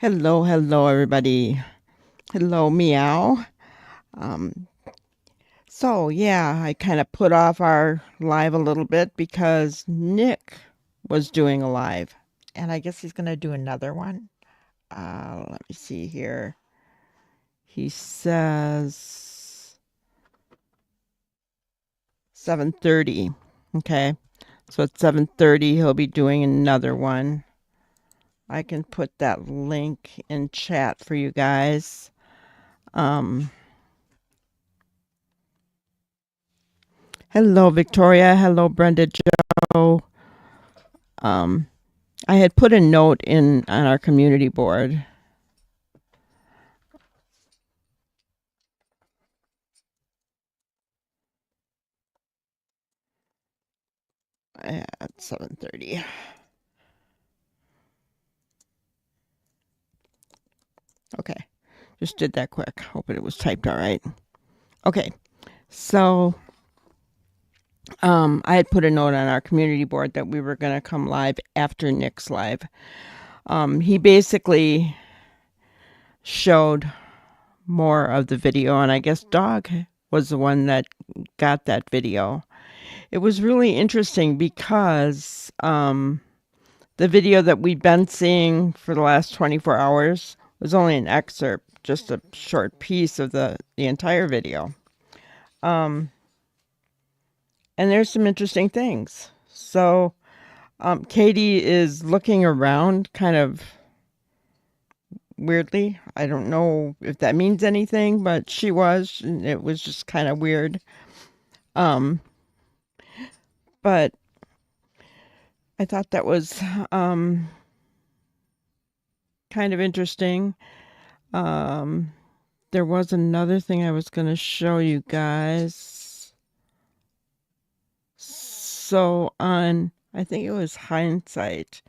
Hello, hello, everybody. Hello, meow. Um, so yeah, I kind of put off our live a little bit because Nick was doing a live, and I guess he's gonna do another one. Let me see here. He says 7:30. Okay, so at 7:30 he'll be doing another one. I can put that link in chat for you guys. Um, Hello, Victoria. Hello, Brenda Joe. Um, I had put a note in on our community board. At 7:30. Okay, just did that quick. Hoping it was typed all right. Okay, so I had put a note on our community board that we were going to come live after Nick's live. He basically showed more of the video, and I guess Dog was the one that got that video. It was really interesting because the video that we'd been seeing for the last 24 hours was only an excerpt, just a short piece of the entire video. And there's some interesting things. So Katie is looking around kind of weirdly. I don't know if that means anything, but she was, and it was just kind of weird. Um, but I thought that was kind of interesting. Um, there was another thing I was going to show you guys. So on, I think it was Hindsight,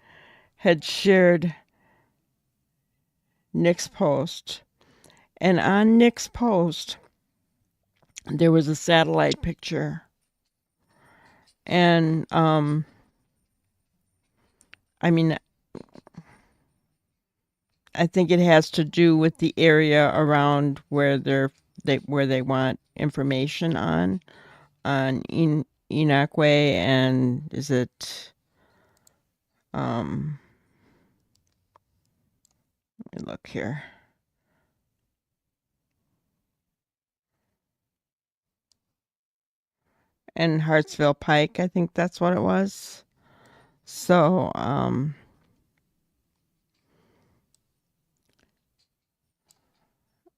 had shared Nick's post. And on Nick's post, there was a satellite picture. And I mean, I think it has to do with the area around where they want information on Enoch Way, and is it let me look here. And Hartsville Pike, I think that's what it was. So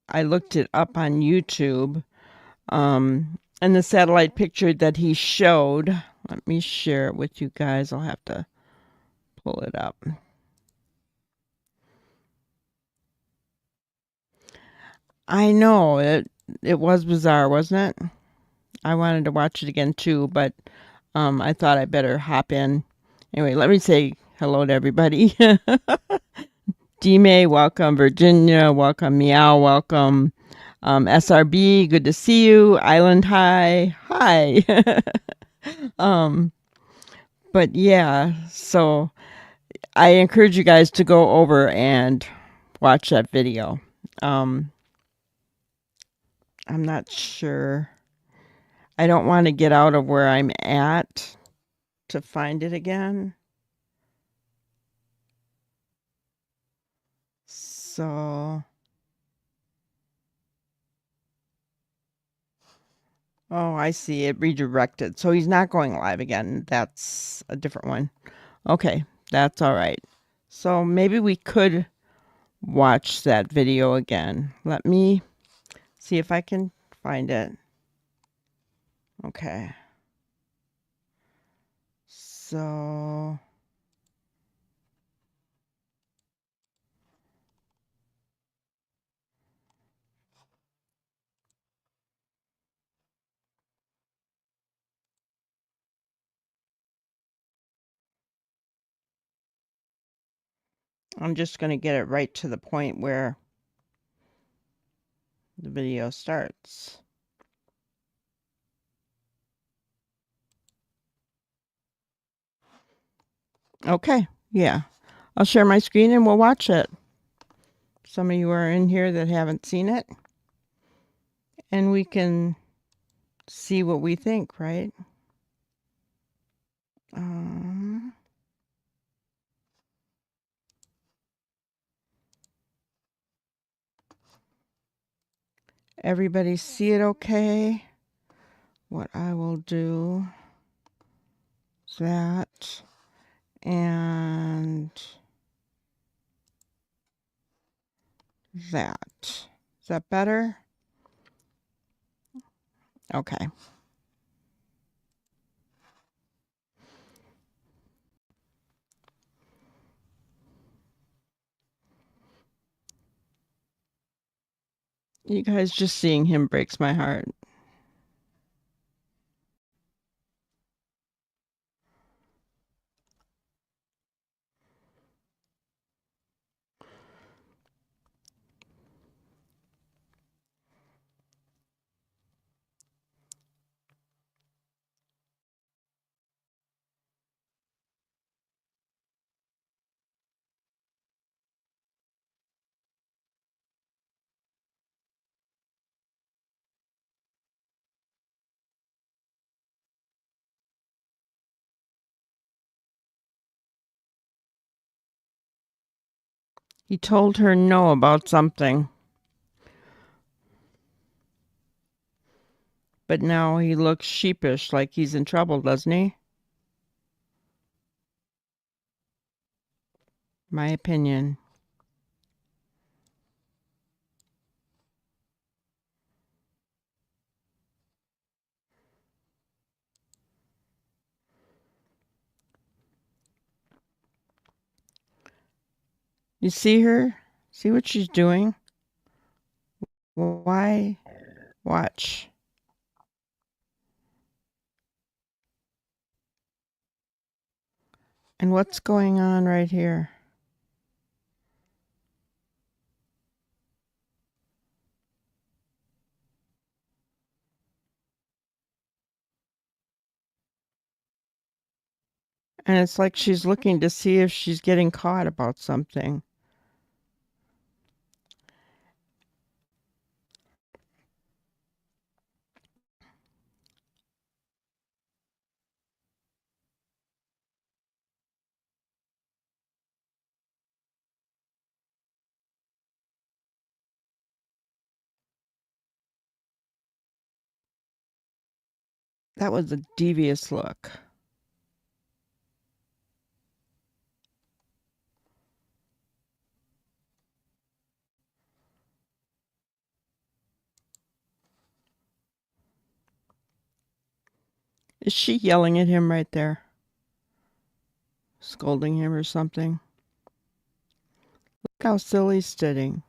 I looked it up on YouTube. And the satellite picture that he showed, let me share it with you guys. I'll have to pull it up. I know it was bizarre, wasn't it? I wanted to watch it again too, but I thought I better hop in. Anyway, let me say hello to everybody. D-May, welcome. Virginia, welcome. Meow, welcome. SRB, good to see you. Island High, hi. um, but yeah, so I encourage you guys to go over and watch that video. I'm not sure. I don't want to get out of where I'm at to find it again. So, oh, I see it redirected. So he's not going live again. That's a different one. Okay, that's all right. So maybe we could watch that video again. Let me see if I can find it. Okay. So I'm just going to get it right to the point where the video starts. Okay, yeah. I'll share my screen and we'll watch it. some of you are in here that haven't seen it, and we can see what we think, right? Everybody see it okay? What I will do is that, and that. Is that better? Okay. You guys, just seeing him breaks my heart. He told her no about something, but now he looks sheepish, like he's in trouble, doesn't he? My opinion. You see her? See what she's doing? Why? Watch. And what's going on right here? And it's like she's looking to see if she's getting caught about something. That was a devious look. Is she yelling at him right there? Scolding him or something? Look how silly he's sitting.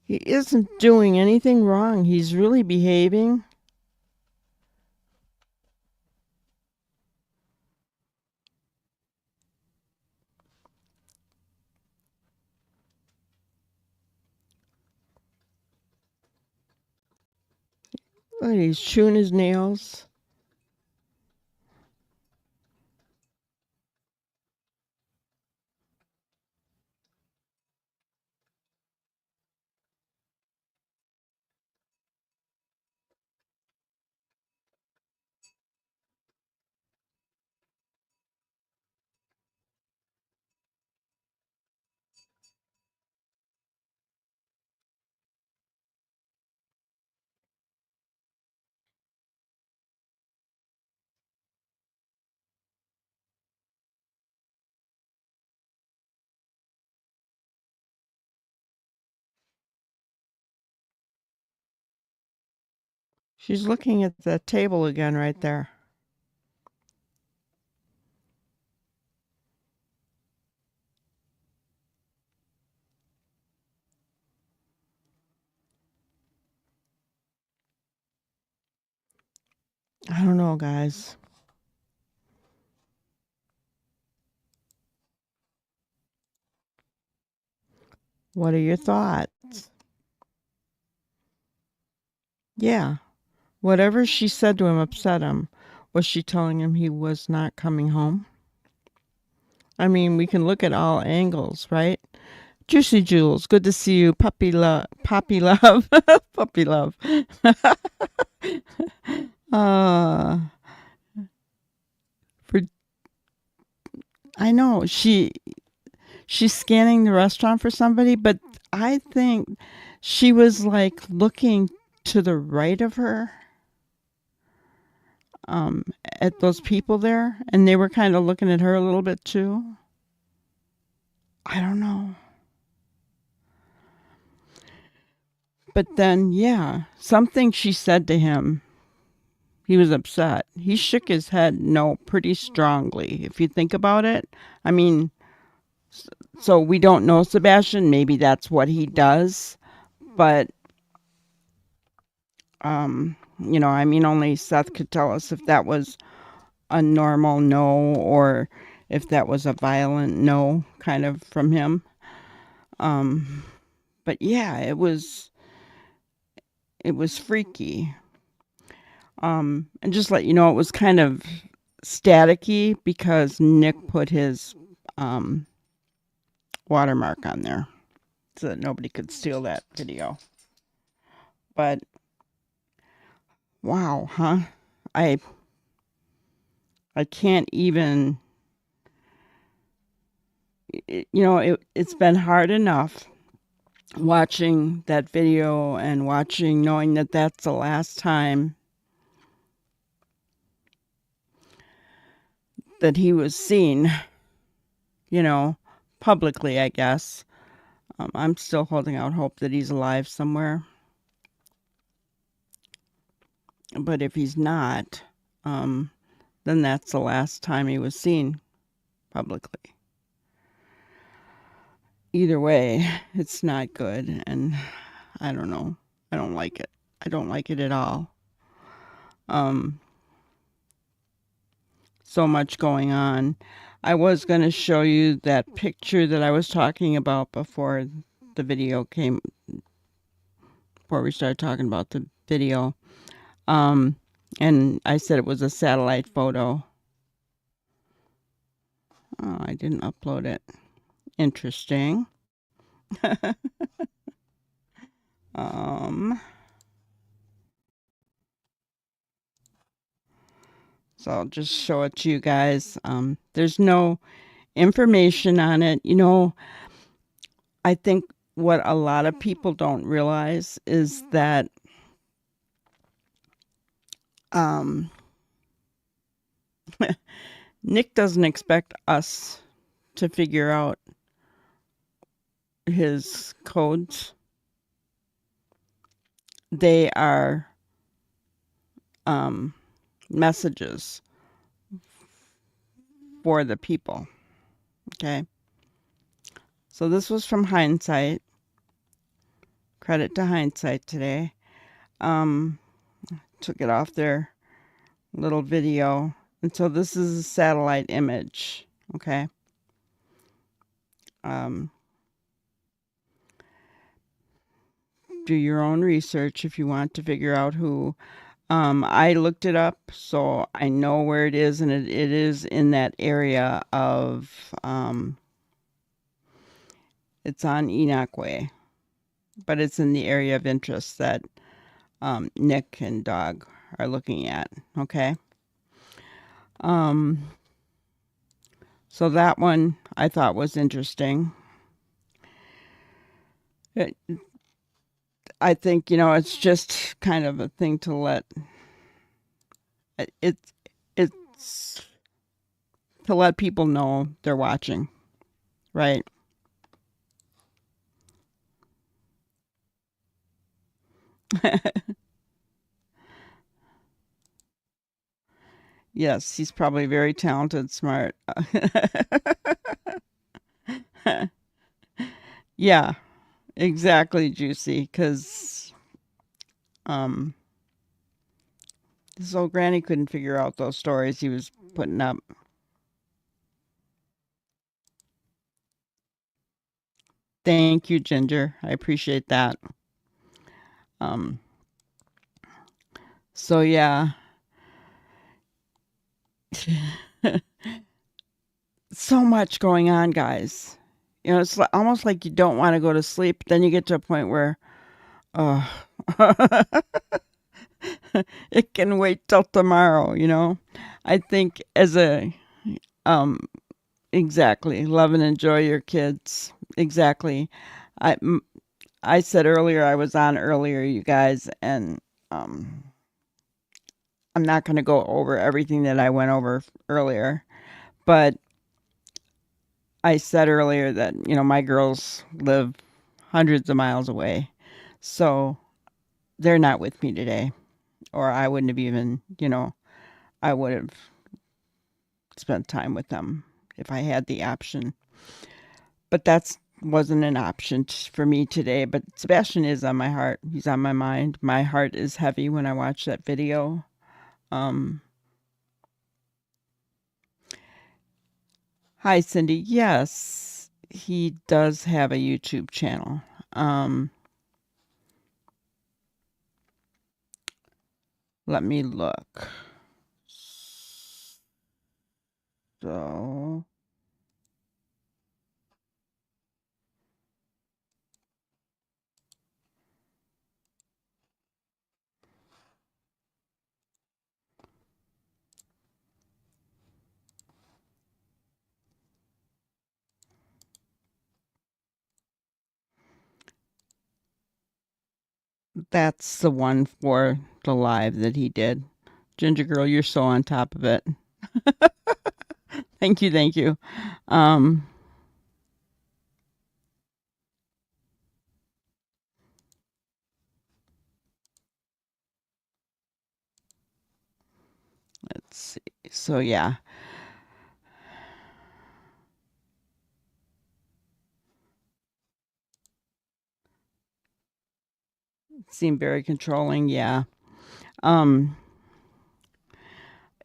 He isn't doing anything wrong. He's really behaving. Look, he's chewing his nails. She's looking at the table again right there. I don't know, guys. What are your thoughts? Yeah. Whatever she said to him upset him. Was she telling him he was not coming home? I mean, we can look at all angles, right? Juicy Jules, good to see you. Puppy love, puppy love, puppy love. uh, for I know she's scanning the restaurant for somebody, but I think she was like looking to the right of her, um, at those people there, and they were kind of looking at her a little bit too. I don't know. But then, yeah, something she said to him, he was upset. He shook his head no pretty strongly, if you think about it. I mean, so we don't know Sebastian. Maybe that's what he does. But, I mean, only Seth could tell us if that was a normal no or if that was a violent no kind of from him. Um, but yeah, it was freaky. And just let you know, it was kind of staticky because Nick put his um, watermark on there so that nobody could steal that video. But wow, huh? I I can't even. It's been hard enough watching that video and watching knowing that that's the last time that he was seen, you know, publicly, I guess. I'm still holding out hope that he's alive somewhere. But if he's not, um, then that's the last time he was seen publicly. Either way, it's not good. And I don't know. I don't like it. I don't like it at all. Um, so much going on. I was going to show you that picture that I was talking about before the video came, before we started talking about the video. Um, and I said it was a satellite photo. Oh, I didn't upload it. Interesting. um, so I'll just show it to you guys. There's no information on it. I think what a lot of people don't realize is that um, Nick doesn't expect us to figure out his codes. They are messages for the people. Okay. So this was from Hindsight. Credit to Hindsight today. Took it off their little video. And so this is a satellite image. Okay. Do your own research if you want to figure out who. I looked it up, so I know where it is, and it is in that area of, it's on Enoch Way, but it's in the area of interest that Nick and Dog are looking at, okay? So that one I thought was interesting. I think, it's just kind of a thing to let, it's to let people know they're watching, right? Yes, he's probably very talented, smart. Yeah, exactly, Juicy, because his old granny couldn't figure out those stories he was putting up. Thank you, Ginger. I appreciate that. Um, so yeah, So much going on, guys. You know, it's almost like you don't want to go to sleep. Then you get to a point where, oh, it can wait till tomorrow, you know? I think as a, um, exactly, love and enjoy your kids. Exactly. I I said earlier, I was on earlier, you guys, and um, I'm not going to go over everything that I went over earlier, but I said earlier that, you know, my girls live hundreds of miles away. So they're not with me today, or I wouldn't have even, you know, I would have spent time with them if I had the option. But that's wasn't an option for me today. But Sebastian is on my heart. He's on my mind. My heart is heavy when I watch that video. Um, Hi, Cindy. Yes, he does have a YouTube channel. Um, Let me look. So, that's the one for the live that he did. Ginger Girl, you're so on top of it. Thank you, thank you. Um, let's see. So yeah, seemed very controlling. Yeah. Um,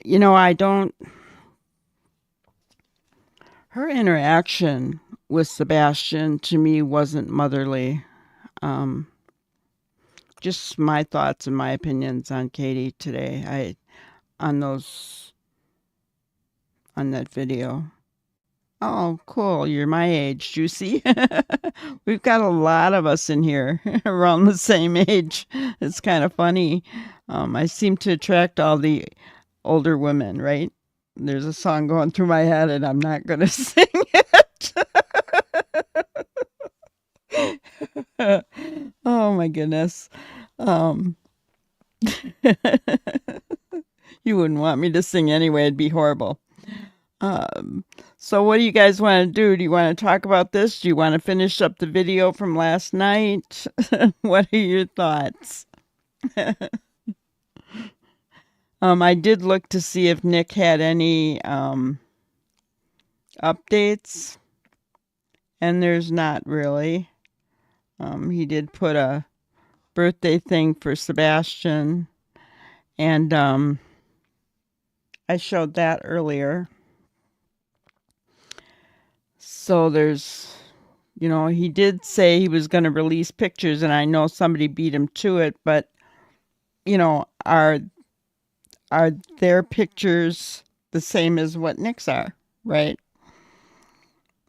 you know, I don't. Her interaction with Sebastian to me wasn't motherly. Um, just my thoughts and my opinions on Katie today. On those on that video. Oh, cool. You're my age, Juicy. We've got a lot of us in here around the same age. It's kind of funny. I seem to attract all the older women, right? There's a song going through my head, and I'm not going to sing it. Oh, my goodness. Um, you wouldn't want me to sing anyway. It'd be horrible. Um, so what do you guys want to do? Do you want to talk about this? Do you want to finish up the video from last night? What are your thoughts? I did look to see if Nick had any updates, and there's not really. He did put a birthday thing for Sebastian, and I showed that earlier. So there's, you know, he did say he was going to release pictures, and I know somebody beat him to it, but you know, are their pictures the same as what Nick's are, right?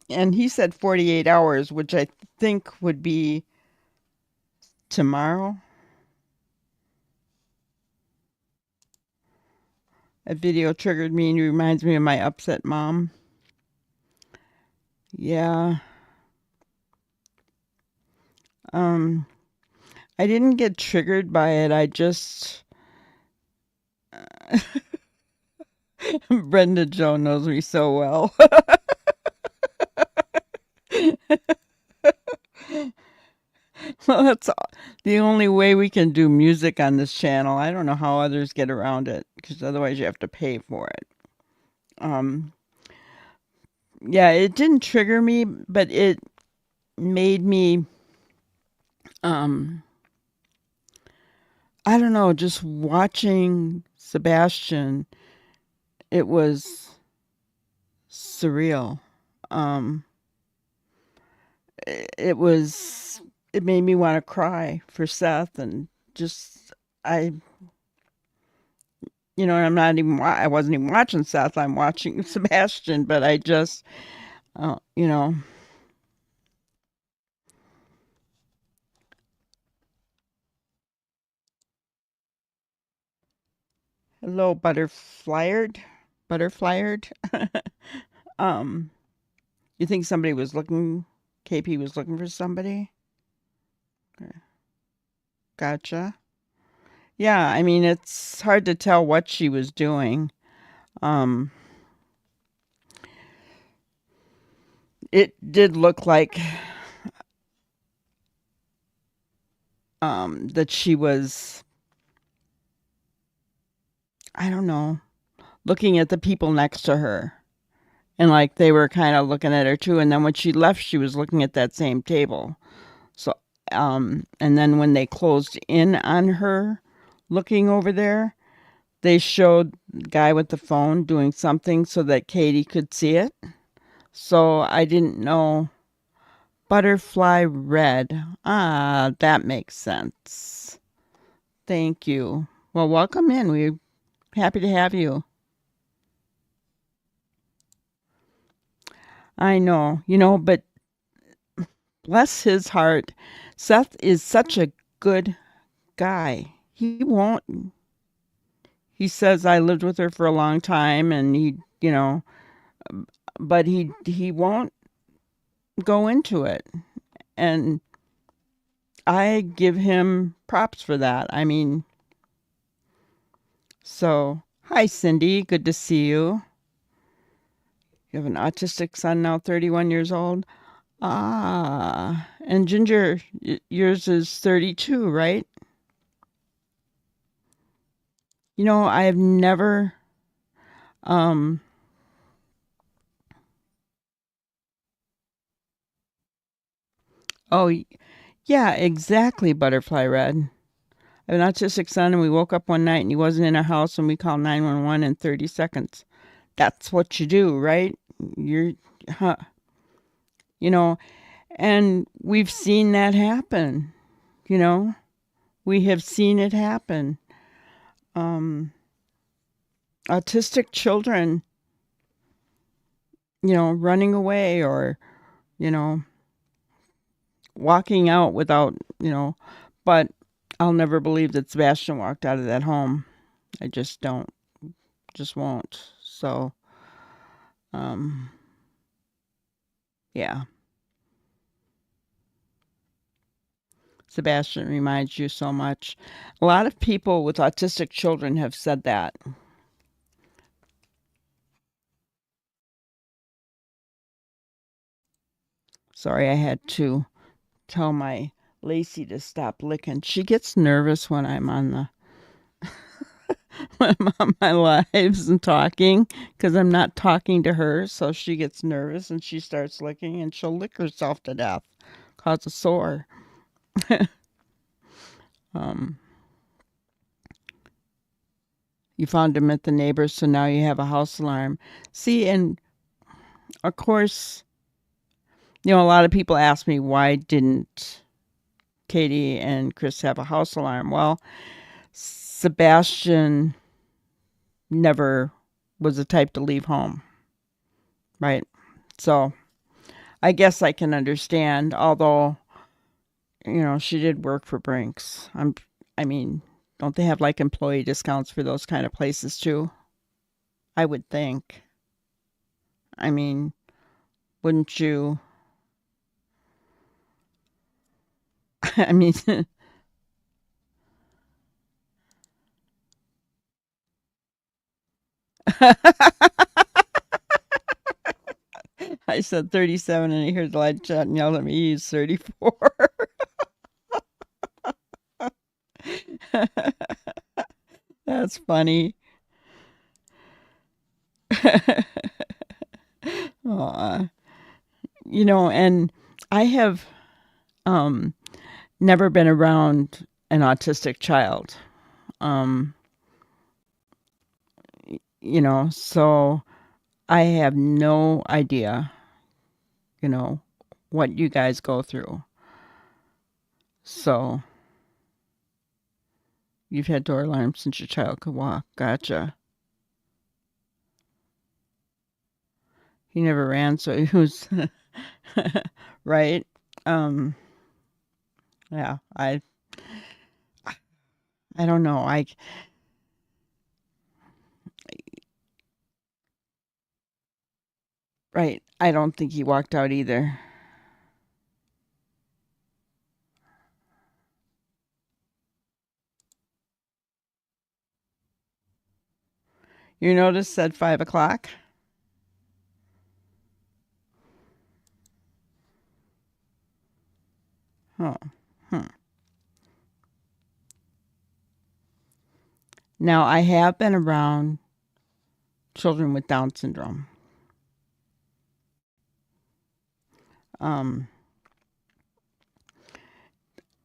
And he said 48 hours, which I think would be tomorrow. A video triggered me and reminds me of my upset mom. Yeah. Um, I didn't get triggered by it. I just Brenda Joe knows me so well. Well, that's the only way we can do music on this channel. I don't know how others get around it because otherwise you have to pay for it. Um, yeah, it didn't trigger me, but it made me, um, I don't know, just watching Sebastian, it was surreal. Um, it was, it made me want to cry for Seth and just, I, I'm not even, I wasn't even watching Seth. I'm watching Sebastian, but I just, uh, you know, hello, butterflyered. um, you think somebody was looking, KP was looking for somebody? Okay, gotcha. Yeah, I mean, it's hard to tell what she was doing. Um, it did look like that she was, I don't know, looking at the people next to her. And like they were kind of looking at her too. And then when she left, she was looking at that same table. So, and then when they closed in on her looking over there, they showed the guy with the phone doing something so that Katie could see it. So I didn't know. Butterfly red. Ah, that makes sense. Thank you. Well, welcome in. We're happy to have you. I know, but bless his heart. Seth is such a good guy. He says I lived with her for a long time and but he won't go into it. And I give him props for that. I mean, so hi Cindy, good to see you. You have an autistic son now, 31 years old. Ah, and Ginger, yours is 32, right? I have never um oh yeah, exactly, Butterfly Red. I have an autistic son and we woke up one night and he wasn't in our house and we called 911 in 30 seconds. That's what you do, right? You're huh, you know, and we've seen that happen, you know. We have seen it happen. Um Autistic children, running away or, you know, walking out without, but I'll never believe that Sebastian walked out of that home. I just don't, just won't. So, um, yeah. Sebastian reminds you so much. A lot of people with autistic children have said that. Sorry, I had to tell my Lacey to stop licking. She gets nervous when I'm on the when I'm on my lives and talking because I'm not talking to her. So she gets nervous and she starts licking and she'll lick herself to death, cause a sore. um, you found him at the neighbors, so now you have a house alarm. See, and of course, a lot of people ask me why didn't Katie and Chris have a house alarm? Well, Sebastian never was the type to leave home, right? So I guess I can understand, although, she did work for Brinks. I mean, don't they have like employee discounts for those kind of places too? I would think. I mean, wouldn't you? I mean, I said 37 and I heard the light chat and yelled at me, he's 34. That's funny. Aw. And I have um never been around an autistic child. Um, so I have no idea, you know, what you guys go through. So, You've had door alarms since your child could walk. Gotcha. He never ran, so he was right. Um, yeah, I don't know. Right. I don't think he walked out either. You noticed at 5 o'clock? Oh. Hmm. Now I have been around children with Down syndrome. Um,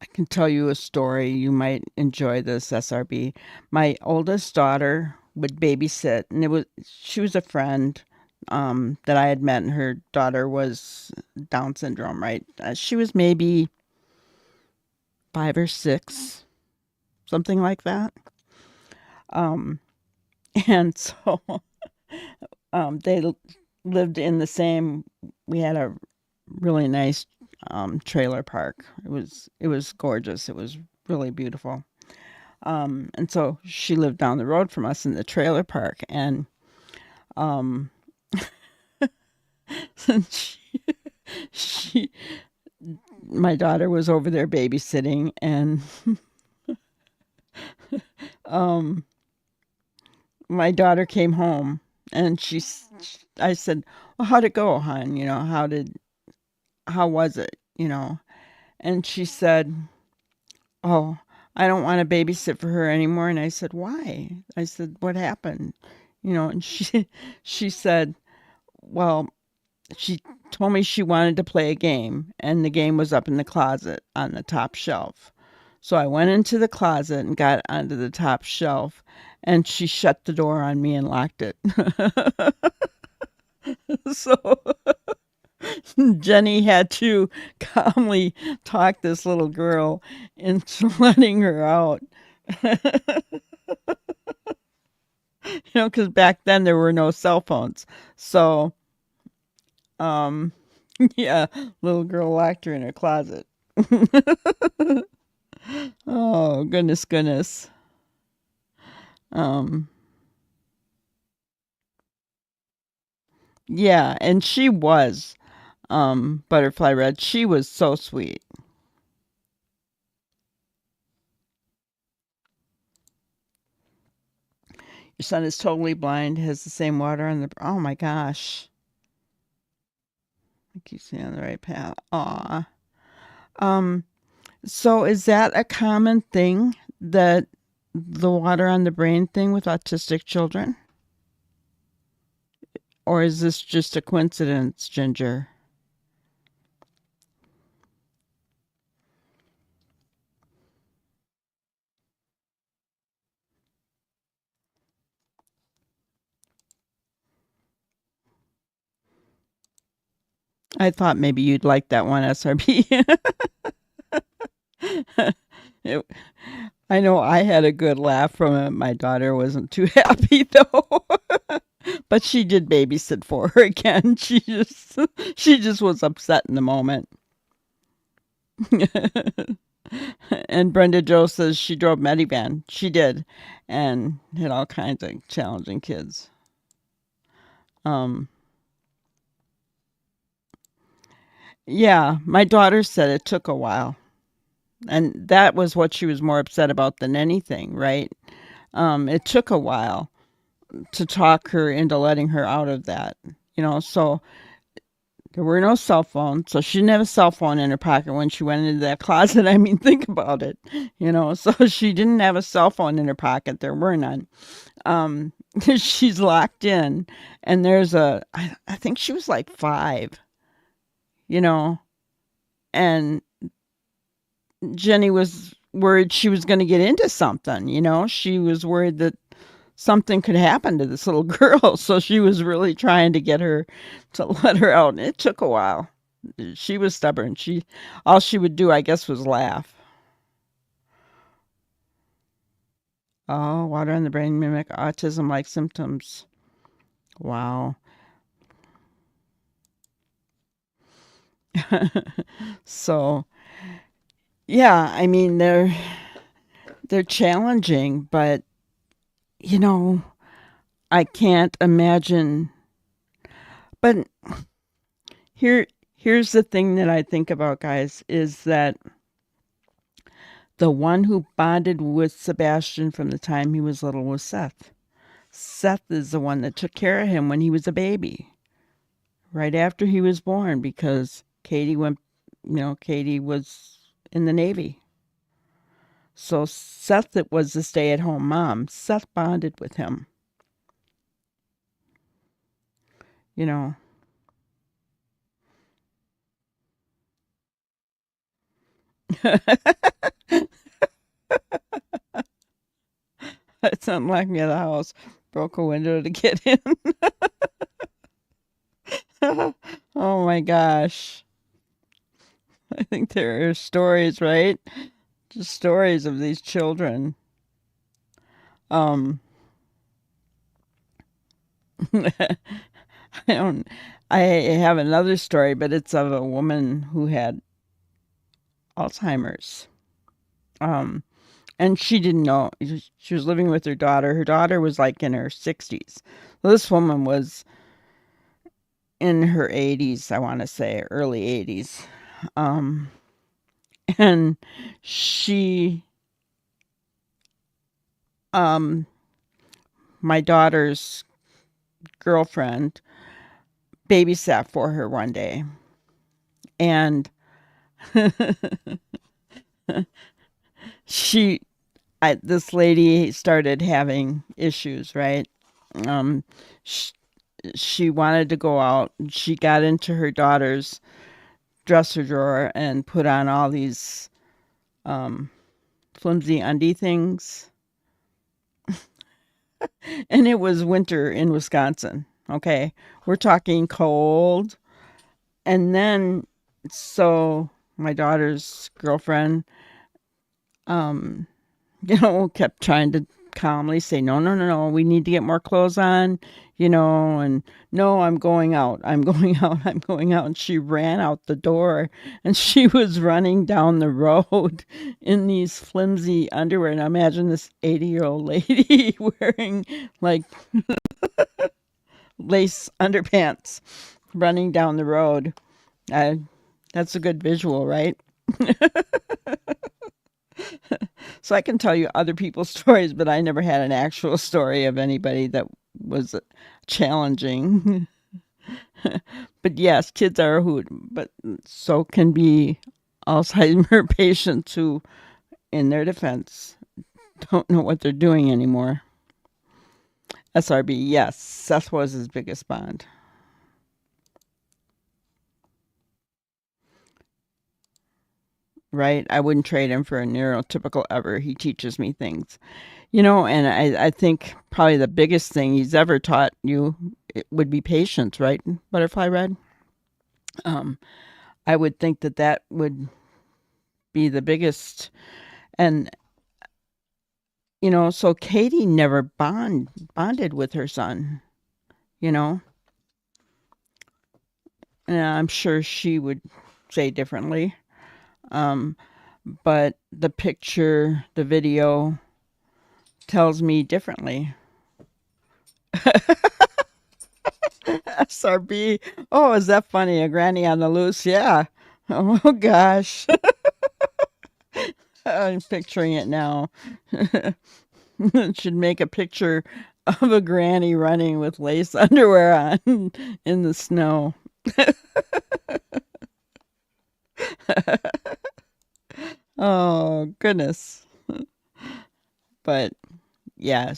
I can tell you a story. You might enjoy this, SRB. My oldest daughter would babysit, and she was a friend that I had met, and her daughter was Down syndrome, right? She was maybe 5 or 6, something like that. Um, and so they lived in the same. We had a really nice trailer park. It was gorgeous. It was really beautiful. And so she lived down the road from us in the trailer park, and um, she, she, my daughter was over there babysitting, and um, my daughter came home, and I said, "Well, how'd it go, hon? How was it? And she said, "Oh, I don't want to babysit for her anymore." And I said, "Why?" I said, "What happened?" And she said, "Well, she told me she wanted to play a game, and the game was up in the closet on the top shelf. So I went into the closet and got onto the top shelf, and she shut the door on me and locked it." So Jenny had to calmly talk this little girl into letting her out. Because back then there were no cell phones. So, um, yeah, little girl locked her in her closet. Oh, goodness, goodness. Um, yeah, and she was, Butterfly Red. She was so sweet. Your son is totally blind, has the same water on the. Oh my gosh. I keep saying on the right path. Aw. Um, so is that a common thing, that the water on the brain thing with autistic children? Or is this just a coincidence, Ginger? I thought maybe you'd like that one, SRB. It- I know I had a good laugh from it. My daughter wasn't too happy though. But she did babysit for her again. She just was upset in the moment. And Brenda Jo says she drove minivan. She did, and had all kinds of challenging kids. Um, yeah, my daughter said it took a while, and that was what she was more upset about than anything. Right? It took a while to talk her into letting her out of that. So there were no cell phones, so she didn't have a cell phone in her pocket when she went into that closet. I mean, think about it. So she didn't have a cell phone in her pocket. There were none. Um, she's locked in, and I think she was like 5, you know, and Jenny was worried she was going to get into something. She was worried that something could happen to this little girl. So she was really trying to get her to let her out. And it took a while. She was stubborn. All she would do, I guess, was laugh. Oh, water on the brain mimic autism-like symptoms. Wow. So, yeah, I mean they're challenging, but you know, I can't imagine. But here here's the thing that I think about, guys, is that the one who bonded with Sebastian from the time he was little was Seth. Seth is the one that took care of him when he was a baby, right after he was born, because Katie was in the Navy. So Seth it was the stay-at-home mom. Seth bonded with him, you know. It's unlocked me at the house. Broke a window to get in. Oh my gosh. I think there are stories, right? Just stories of these children. Um, I don't. I have another story, but it's of a woman who had Alzheimer's. Um, and she didn't know. She was living with her daughter. Her daughter was like in her 60s. So this woman was in her 80s, I want to say, early 80s. Um, and she, um, my daughter's girlfriend, babysat for her one day. And she this lady started having issues, right? Um, she, she wanted to go out. She got into her daughter's dresser drawer and put on all these um, flimsy undie things. And it was winter in Wisconsin. Okay. We're talking cold. And then, so my daughter's girlfriend, um, kept trying to calmly say, no, no, no, no, we need to get more clothes on, and no, I'm going out. I'm going out. I'm going out. And she ran out the door and she was running down the road in these flimsy underwear. Now imagine this 80-year-old lady wearing like lace underpants running down the road. Uh, that's a good visual, right? So I can tell you other people's stories, but I never had an actual story of anybody that was challenging. But yes, kids are a hoot, but so can be Alzheimer patients who, in their defense, don't know what they're doing anymore. SRB, yes, Seth was his biggest bond. Right? I wouldn't trade him for a neurotypical ever. He teaches me things. And I think probably the biggest thing he's ever taught you it would be patience, right? Butterfly Red. Um, I would think that that would be the biggest. And so Katie never bonded with her son. You know, and I'm sure she would say differently. Um, but the video tells me differently. SRB. Oh, is that funny? A granny on the loose? Yeah. Oh gosh. I'm picturing it now. Should make a picture of a granny running with lace underwear on in the snow. Oh goodness. But yeah,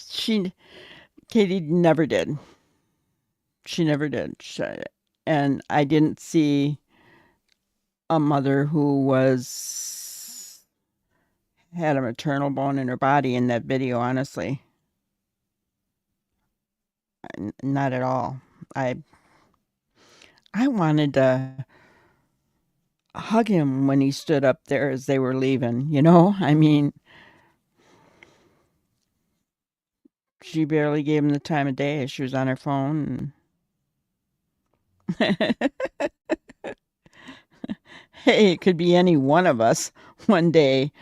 Katie never did. She never did. And I didn't see a mother who was had a maternal bone in her body in that video, honestly. Not at all. I I wanted to hug him when he stood up there as they were leaving. I mean, She barely gave him the time of day. She was on her phone. Hey, it could be any one of us one day.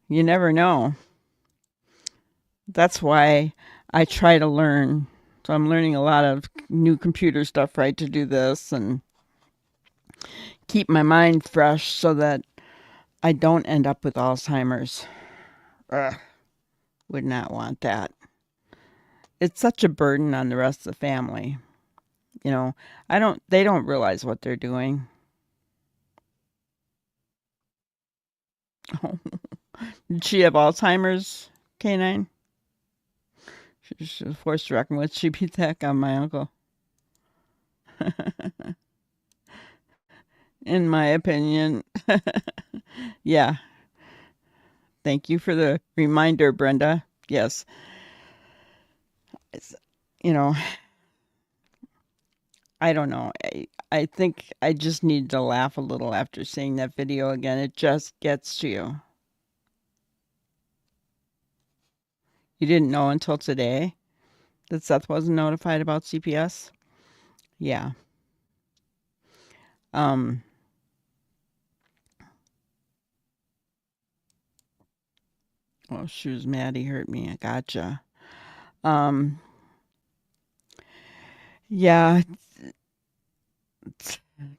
You never know. That's why I try to learn. So I'm learning a lot of new computer stuff, right, to do this and keep my mind fresh so that I don't end up with Alzheimer's. Ugh, would not want that. It's such a burden on the rest of the family. You know, they don't realize what they're doing. Oh, did she have Alzheimer's, K9? She was forced to reckon with. She beat the heck out of my uncle. In my opinion. Yeah. Thank you for the reminder, Brenda. Yes. It's, you know, I don't know. I think I just need to laugh a little after seeing that video again. It just gets to you. You didn't know until today that Seth wasn't notified about CPS? Yeah. Oh, she was mad he hurt me. I gotcha. Yeah.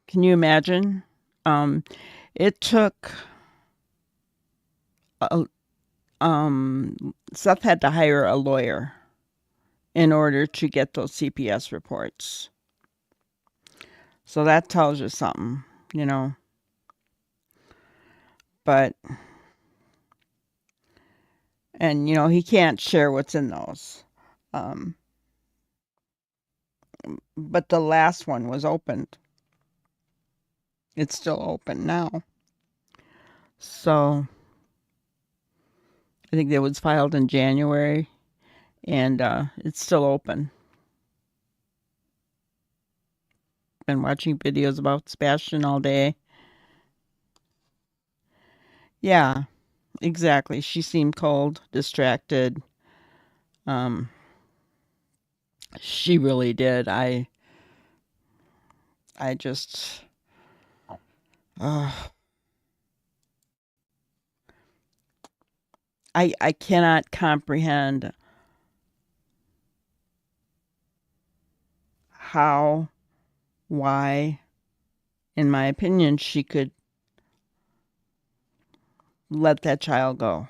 Can you imagine? It took Seth had to hire a lawyer in order to get those CPS reports. So that tells you something, you know. But, and, you know, he can't share what's in those. But the last one was opened. It's still open now. So I think it was filed in January, and it's still open. Been watching videos about Sebastian all day. Yeah, exactly. She seemed cold, distracted. She really did. I just I cannot comprehend how, why, in my opinion, she could let that child go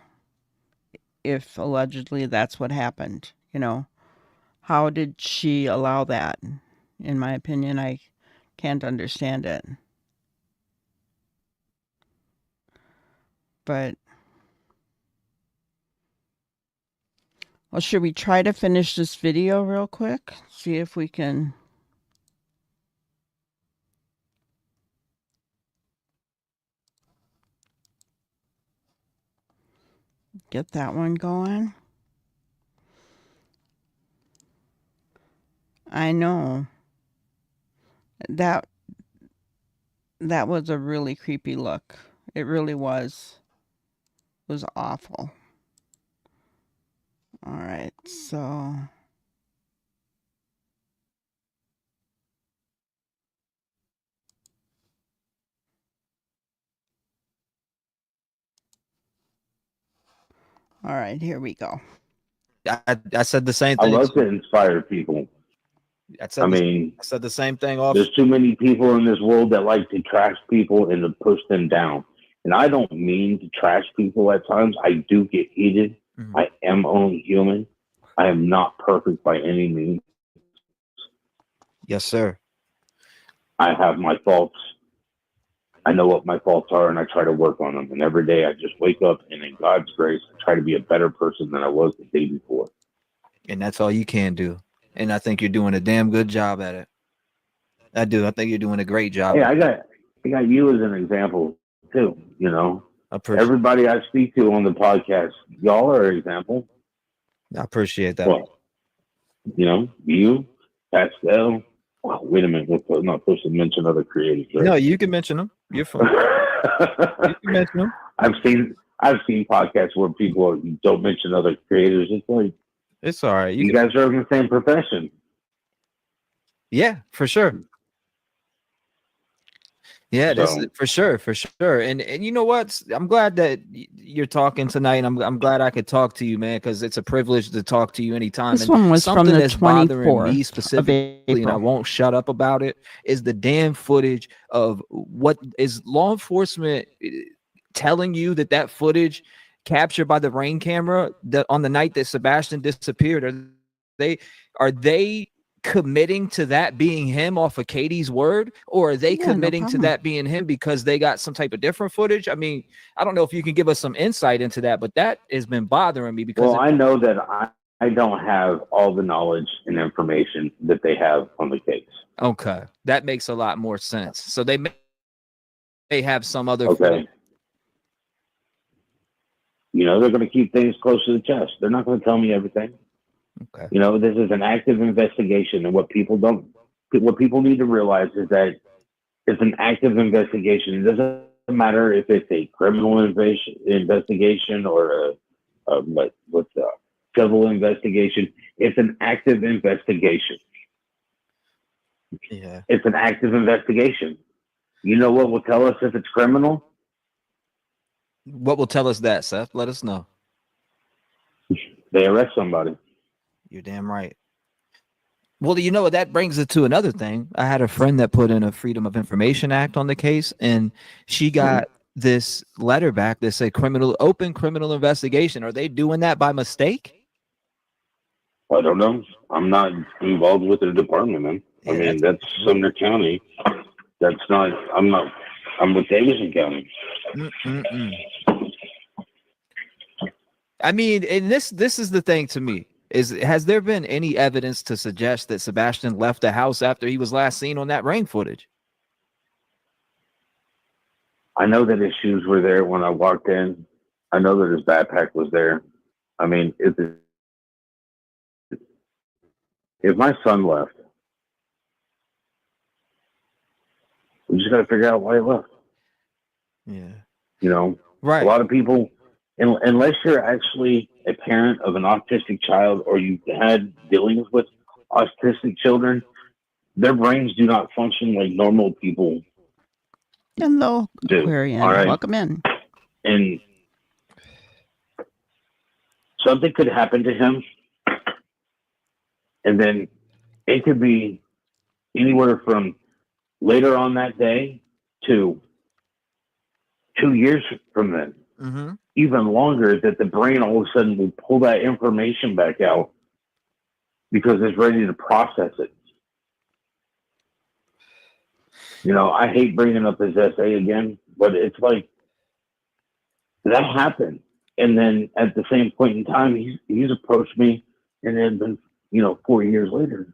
if allegedly that's what happened, you know. How did she allow that? In my opinion, I can't understand it. But, well, should we try to finish this video real quick? See if we can get that one going. I know. That was a really creepy look. It really was. It was awful. All right, so all right, here we go. I said the same thing. I love to inspire people. I said the same thing off. There's too many people in this world that like to trash people and to push them down. And I don't mean to trash people at times. I do get heated. Mm-hmm. I am only human. I am not perfect by any means. Yes, sir. I have my faults. I know what my faults are, and I try to work on them. And every day I just wake up, and in God's grace, I try to be a better person than I was the day before. And that's all you can do. And I think you're doing a damn good job at it. I do. I think you're doing a great job. Hey, I got you as an example too. You know, everybody I speak to on the podcast, y'all are an example. I appreciate that. Well, you know, you, Pascal. Oh, wait a minute, we're not supposed to mention other creators. Right? No, you can mention them. You're fine. You can mention them. I've seen podcasts where people don't mention other creators. It's like, It's all right. You guys are in the same profession. Yeah, for sure. Yeah, this is for sure. And you know what? I'm glad that you're talking tonight. And I'm glad I could talk to you, man, because it's a privilege to talk to you anytime. This And one was from something the that's bothering me 24th of specifically, and I April. won't shut up about it, is the damn footage of what is law enforcement telling you that footage captured by the rain camera that on the night that Sebastian disappeared. Are they committing to that being him off of Katie's word, or are they committing to that being him because they got some type of different footage? I mean, I don't know if you can give us some insight into that, but that has been bothering me because I know that I don't have all the knowledge and information that they have on the case. Okay, that makes a lot more sense. So they may have some other footage. You know, they're going to keep things close to the chest. They're not going to tell me everything. Okay. You know, this is an active investigation, and what people need to realize is that it's an active investigation. It doesn't matter if it's a criminal investigation or what's a civil investigation. It's an active investigation. Yeah, it's an active investigation. You know what will tell us if it's criminal? What will tell us that, Seth? Let us know. They arrest somebody. You're damn right. Well, you know what? That brings it to another thing. I had a friend that put in a Freedom of Information Act on the case, and she got this letter back that said open criminal investigation. Are they doing that by mistake? I don't know. I'm not involved with the department, man. Yeah, I mean, that's Sumner County. That's not. I'm with Davidson County. I mean, and this is the thing to me. Has there been any evidence to suggest that Sebastian left the house after he was last seen on that rain footage? I know that his shoes were there when I walked in. I know that his backpack was there. I mean, if my son left, we just got to figure out why he left. Yeah. You know, right. A lot of people, unless you're actually a parent of an autistic child or you've had dealings with autistic children, their brains do not function like normal people. Hello, do. Aquarian. All right? Welcome in. And something could happen to him, and then it could be anywhere from later on that day to 2 years from then. Mm-hmm. Even longer, that the brain all of a sudden will pull that information back out because it's ready to process it. You know, I hate bringing up his essay again, but it's like that happened. And then at the same point in time, he's approached me, and then been 4 years later,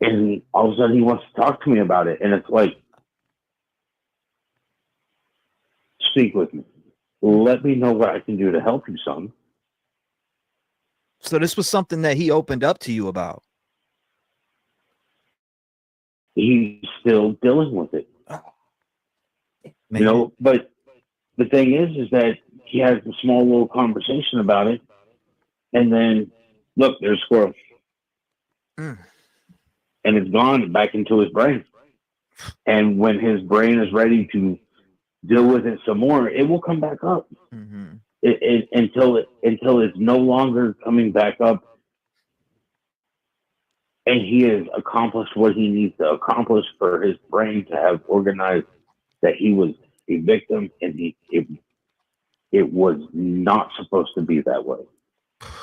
and all of a sudden he wants to talk to me about it, and it's like, speak with me. Let me know what I can do to help you, son. So this was something that he opened up to you about. He's still dealing with it. Man. But the thing is that he has a small little conversation about it, and then look, there's squirrel. And it's gone back into his brain. And when his brain is ready to deal with it some more, it will come back up. Mm-hmm. Until it's no longer coming back up, and he has accomplished what he needs to accomplish for his brain to have organized that he was a victim, and it was not supposed to be that way.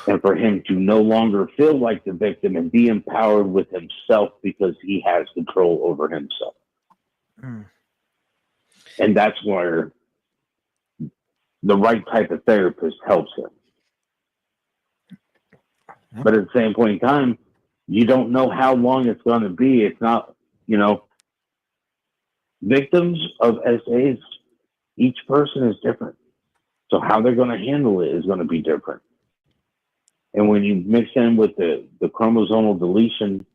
And for him to no longer feel like the victim and be empowered with himself because he has control over himself. And that's where the right type of therapist helps him. But at the same point in time, you don't know how long it's going to be. It's not, victims of SAs, each person is different. So how they're going to handle it is going to be different. And when you mix in with the chromosomal deletion,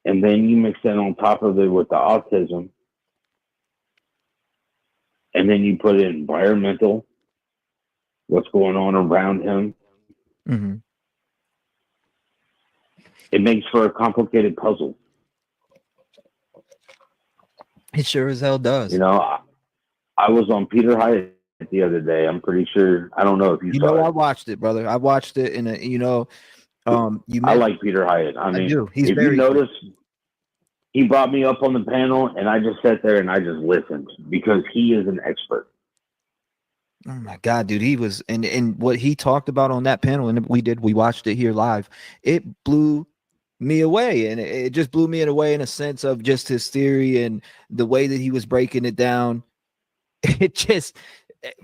and then you mix in on top of it with the autism, and then you put in environmental, what's going on around him, It makes for a complicated puzzle. It sure as hell does. You know, I was on Peter Hyatt the other day. I'm pretty sure. I don't know if you saw it. I watched it, brother. I watched it in a, I like Peter Hyatt. I mean, do. He's if very you notice, he brought me up on the panel, and I just sat there and I just listened because he is an expert. Oh my God, dude. He was, and what he talked about on that panel, and we watched it here live. It blew me away. And it just blew me away in a sense of just his theory and the way that he was breaking it down. It just,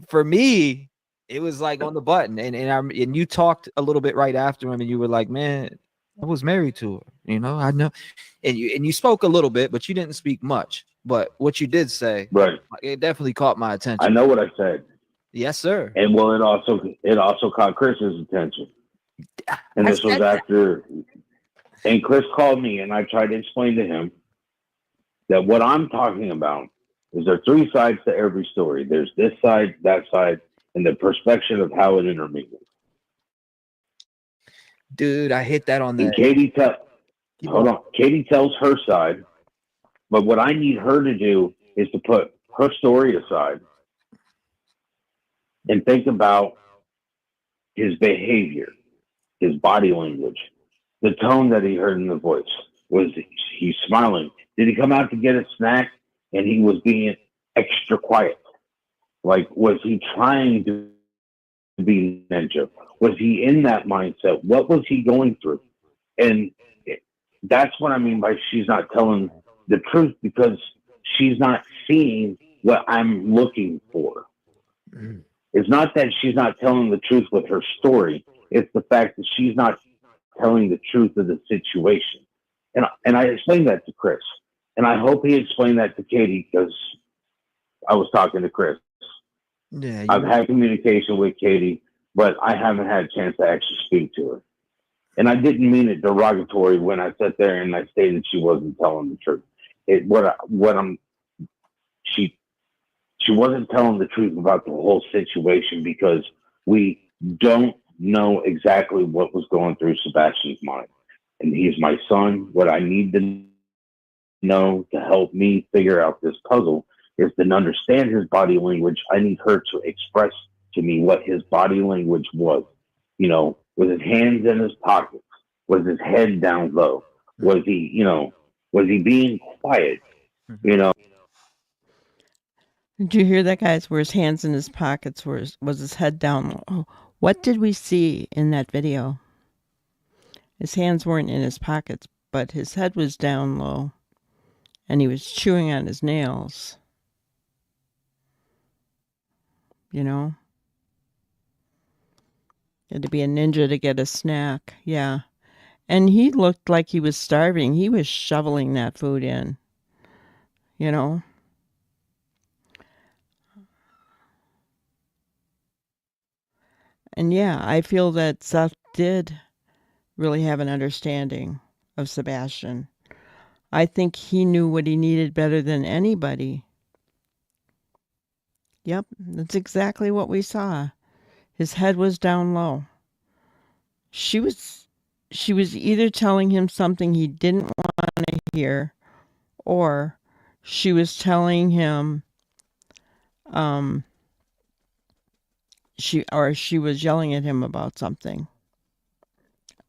for me, it was like on the button. And you talked a little bit right after him, and you were like, man, I was married to her, I know. And you spoke a little bit, but you didn't speak much. But what you did say, right, it definitely caught my attention. I know what I said. Yes, sir. And well, it also caught Chris's attention. And this was after, and Chris called me, and I tried to explain to him that what I'm talking about is there are three sides to every story. There's this side, that side, and the perspective of how it intermingles. Dude, I hit that on that. And Katie tells her side, but what I need her to do is to put her story aside and think about his behavior, his body language, the tone that he heard in the voice. Was he smiling? Did he come out to get a snack and he was being extra quiet? Like, was he trying to be ninja? Was he in that mindset? What was he going through? And that's what I mean by she's not telling the truth, because she's not seeing what I'm looking for. Mm. It's not that she's not telling the truth with her story. It's the fact that she's not telling the truth of the situation. And I explained that to Chris. And I hope he explained that to Katie, because I was talking to Chris. Yeah, I've had communication with Katie, but I haven't had a chance to actually speak to her. And I didn't mean it derogatory when I sat there and I stated she wasn't telling the truth. She wasn't telling the truth about the whole situation, because we don't know exactly what was going through Sebastian's mind. And he's my son. What I need to know to help me figure out this puzzle is to understand his body language. I need her to express to me what his body language was. Was his hands in his pockets? Was his head down low? Was he, was he being quiet? Did you hear that, guys? Were his hands in his pockets? Was his head down low? What did we see in that video? His hands weren't in his pockets, but his head was down low, and he was chewing on his nails. You had to be a ninja to get a snack. Yeah. And he looked like he was starving. He was shoveling that food in. And yeah, I feel that Seth did really have an understanding of Sebastian. I think he knew what he needed better than anybody. Yep, that's exactly what we saw. His head was down low. She was either telling him something he didn't want to hear, or she was telling him she was yelling at him about something.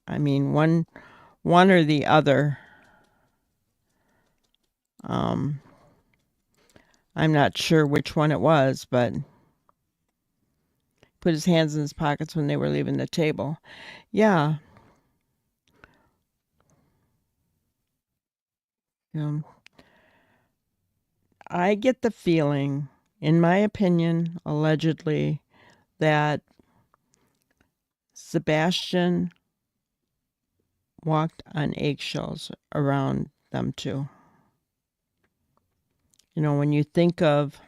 I mean, one or the other. I'm not sure which one it was, but put his hands in his pockets when they were leaving the table. Yeah. I get the feeling, in my opinion, allegedly, that Sebastian walked on eggshells around them two. When you think of,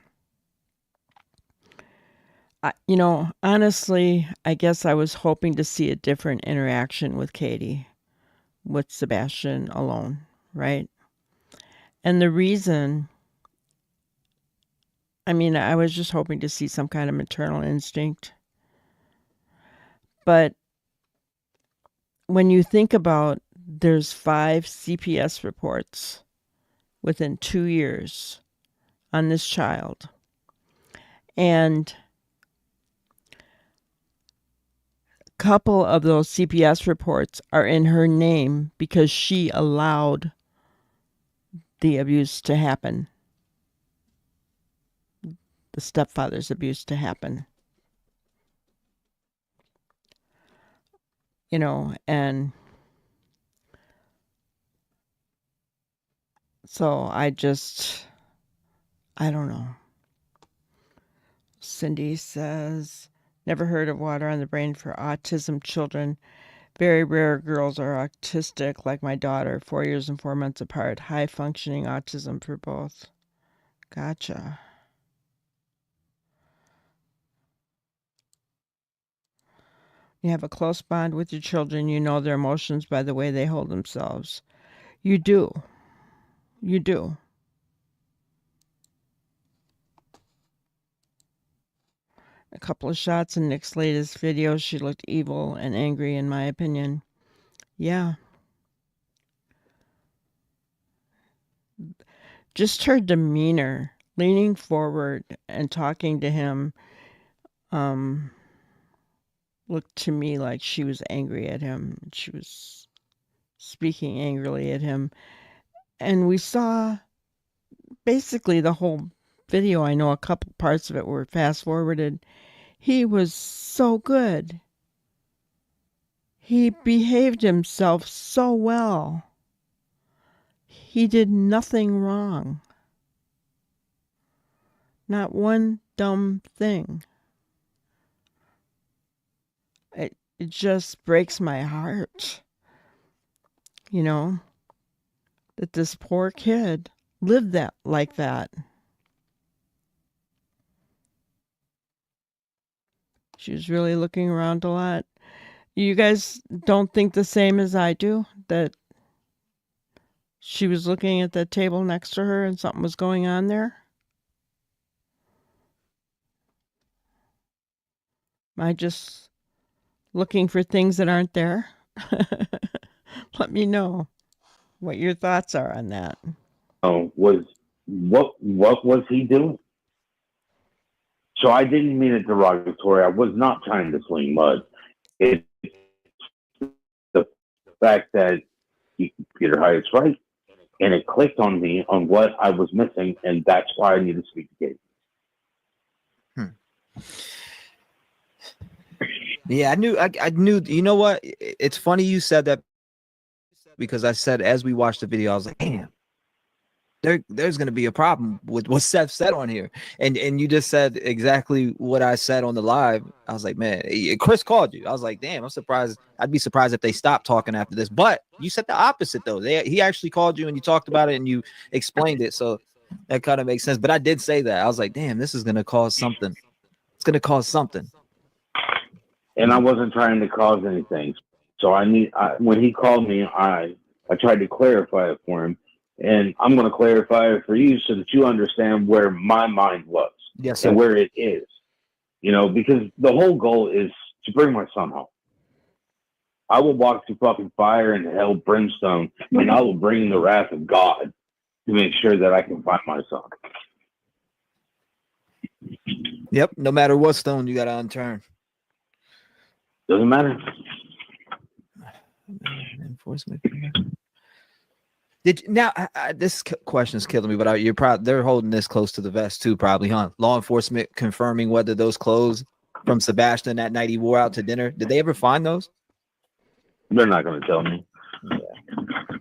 honestly, I guess I was hoping to see a different interaction with Katie, with Sebastian alone, right? And the reason, I was just hoping to see some kind of maternal instinct. But when you think about there's 5 CPS reports within 2 years on this child. And a couple of those CPS reports are in her name because she allowed the abuse to happen, the stepfather's abuse to happen. You know, and so I don't know. Cindy says, never heard of water on the brain for autism children. Very rare girls are autistic, like my daughter, 4 years and 4 months apart. High functioning autism for both. Gotcha. You have a close bond with your children. You know their emotions by the way they hold themselves. You do. You do. A couple of shots in Nick's latest video. She looked evil and angry, in my opinion. Yeah. Just her demeanor, leaning forward and talking to him, looked to me like she was angry at him. She was speaking angrily at him. And we saw basically the whole video. I know a couple parts of it were fast forwarded. He was so good. He behaved himself so well. He did nothing wrong. Not one dumb thing. It just breaks my heart, you know, that this poor kid lived that like that. She was really looking around a lot. You guys don't think the same as I do, that she was looking at that table next to her and something was going on there? Am I just looking for things that aren't there? Let me know what your thoughts are on that. Was what was he doing? So I didn't mean it derogatory. I was not trying to sling mud. It's the fact that Peter Hyatt's right, and it clicked on me on what I was missing, and that's why I need to speak to Gabe. Yeah, I knew. You know what? It's funny you said that, because I said as we watched the video, I was like, damn, there's going to be a problem with what Seth said on here. And you just said exactly what I said on the live. I was like, man, Chris called you. I was like, damn, I'm surprised. I'd be surprised if they stopped talking after this. But you said the opposite, though. He actually called you and you talked about it and you explained it. So that kind of makes sense. But I did say that. I was like, damn, this is going to cause something. It's going to cause something. And I wasn't trying to cause anything. So when he called me, I tried to clarify it for him. And I'm going to clarify it for you so that you understand where my mind was. Yes, sir. And where it is. You know, because the whole goal is to bring my son home. I will walk through fucking fire and hell, brimstone, and I will bring the wrath of God to make sure that I can find my son. Yep. No matter what stone you got to unturn. Doesn't matter. Enforcement. This question is killing me, but you're probably they're holding this close to the vest too, probably, huh? Law enforcement confirming whether those clothes from Sebastian that night he wore out to dinner, did they ever find those? They're not going to tell me. Yeah.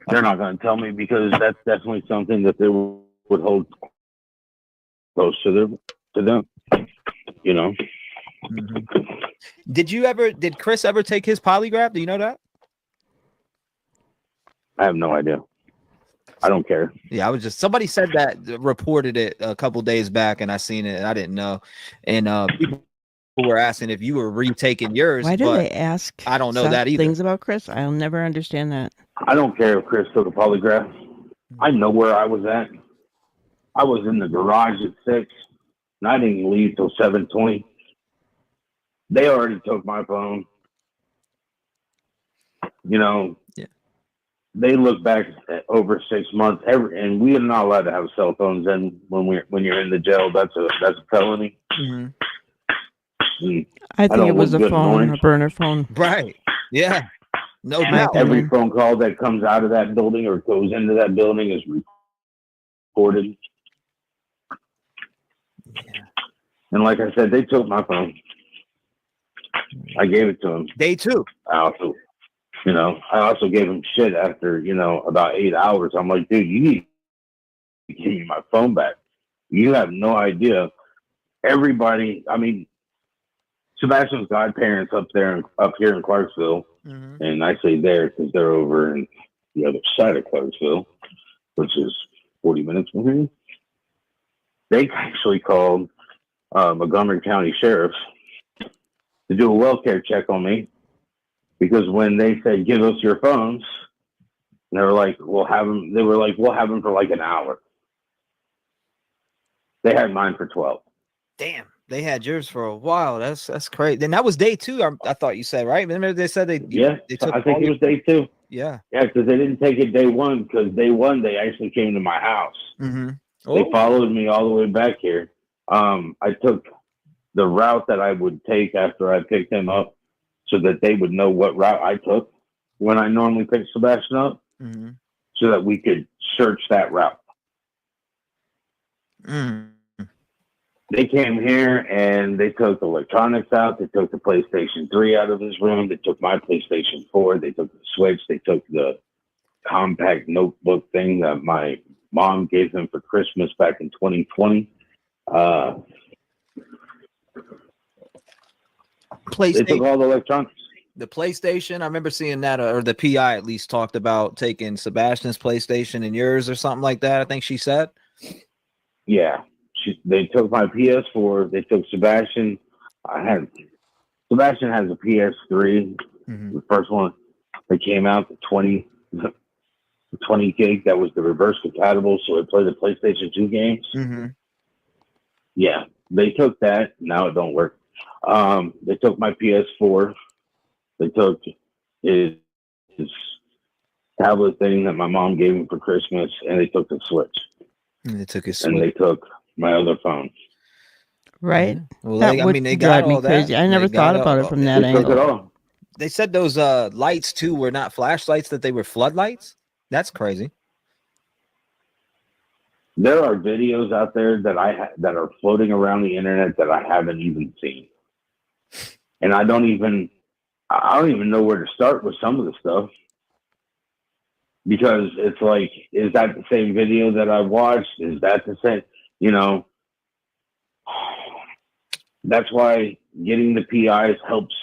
They're not going to tell me because that's definitely something that they would hold close to them. You know. Mm-hmm. Did Chris ever take his polygraph? Do you know that? I have no idea. I don't care. Yeah, somebody said that, reported it a couple days back, and I seen it and I didn't know. And people were asking if you were retaking yours. Why do they ask? I don't know that either. Things about Chris, I'll never understand that. I don't care if Chris took a polygraph. I know where I was at. I was in the garage at 6, and I didn't leave till 7:20. They already took my phone. You know. Yeah. they look back at over 6 months. And we are not allowed to have cell phones. And when you're in the jail, that's a felony. Mm-hmm. I think it was a phone, noise. a burner phone. Right. Yeah. No doubt. Every phone call that comes out of that building or goes into that building is recorded. Yeah. And like I said, they took my phone. I gave it to them. Day 2. I also gave them shit after, about 8 hours. I'm like, dude, you need to give me my phone back. You have no idea. Everybody, I mean, Sebastian's godparents up here in Clarksville, and I say there because they're over in the other side of Clarksville, which is 40 minutes from here. They actually called Montgomery County Sheriff's to do a welfare check on me because when they said give us your phones, they were like, we'll have them. They were like, we'll have them for like an hour. They had mine for 12. Damn, they had yours for a while. That's crazy. Then that was day 2. I thought you said, right? Remember they said they took. I think it was day 2. Yeah, because they didn't take it day 1. Because day 1 they actually came to my house. Mm-hmm. They followed me all the way back here. I took the route that I would take after I picked him up, so that they would know what route I took when I normally pick Sebastian up, so that we could search that route. They came here and they took the electronics out. They took the PlayStation 3 out of his room. They took my PlayStation 4. They took the Switch. They took the compact notebook thing that my mom gave him for Christmas back in 2020. They took all the electronics. The PlayStation, I remember seeing that, or the PI at least talked about taking Sebastian's PlayStation and yours or something like that. I think she said. Yeah. They took my PS4. They took Sebastian. Sebastian has a PS3, the first one that came out, the 20 gig that was the reverse compatible, so it played the PlayStation 2 games. Yeah, they took that. Now it don't work. They took my PS4. They took his tablet thing that my mom gave him for Christmas, and they took the Switch. And they took his Switch. And they took my other phone. Right. Well, that they got all me crazy. that. I never thought about it from that angle. Took it all. They said those lights too were not flashlights; that they were floodlights. That's crazy. There are videos out there that that are floating around the internet that I haven't even seen, and I don't even know where to start with some of the stuff, because it's like, is that the same video that I watched? Is that the same? That's why getting the PIs helps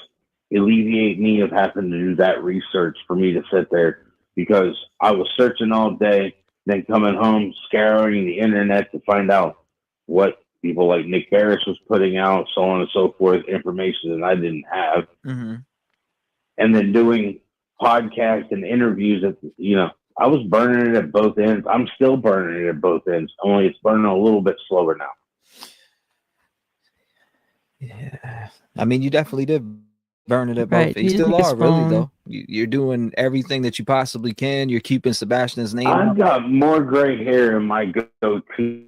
alleviate me of having to do that research for me to sit there, because I was searching all day, then coming home, scouring the internet to find out what people like Nick Barris was putting out, so on and so forth, information that I didn't have. And then doing podcasts and interviews I was burning it at both ends. I'm still burning it at both ends, only it's burning a little bit slower now. Yeah. I mean, you definitely did burn it at both. Right. You still are, really, though. You're doing everything that you possibly can. You're keeping Sebastian's name. I've got more gray hair in my goatee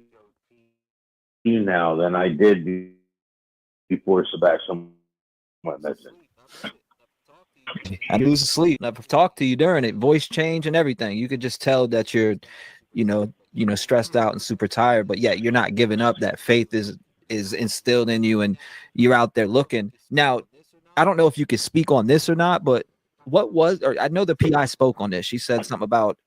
now than I did before Sebastian went missing. I lose sleep. I've talked to you during it, voice change and everything. You could just tell that you're, stressed out and super tired. But yeah, you're not giving up. That faith is instilled in you, and you're out there looking. Now, I don't know if you could speak on this or not, but I know the PI spoke on this. She said something about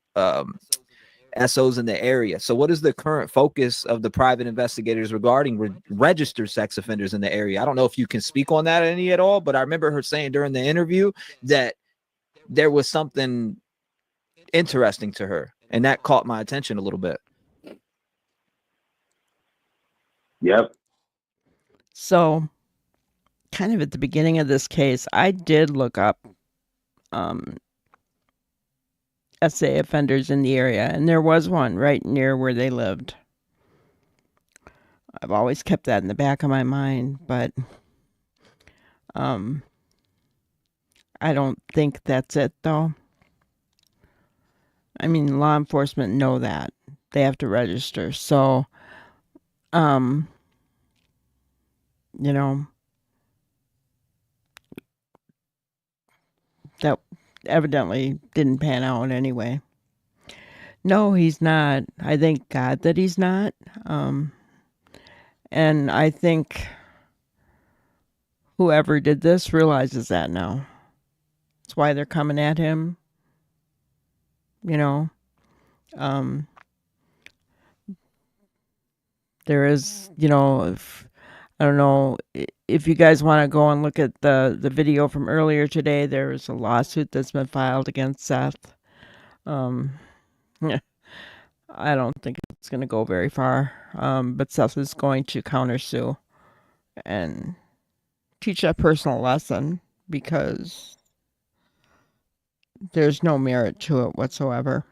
SOs in the area. So what is the current focus of the private investigators regarding registered sex offenders in the area? I don't know if you can speak on that any at all, but I remember her saying during the interview that there was something interesting to her, and that caught my attention a little bit. Yep. So kind of at the beginning of this case, I did look up SA offenders in the area, and there was one right near where they lived. I've always kept that in the back of my mind, but I don't think that's it, though. I mean, law enforcement know that. They have to register. So, um, you know, that evidently didn't pan out anyway. No, he's not. I thank God that he's not. Um, and I think whoever did this realizes that now. That's why they're coming at him, you know. Um, there is, if, I don't know if you guys want to go and look at the video from earlier today. There is a lawsuit that's been filed against Seth. Um, I don't think it's going to go very far. But Seth is going to countersue and teach a personal lesson because there's no merit to it whatsoever.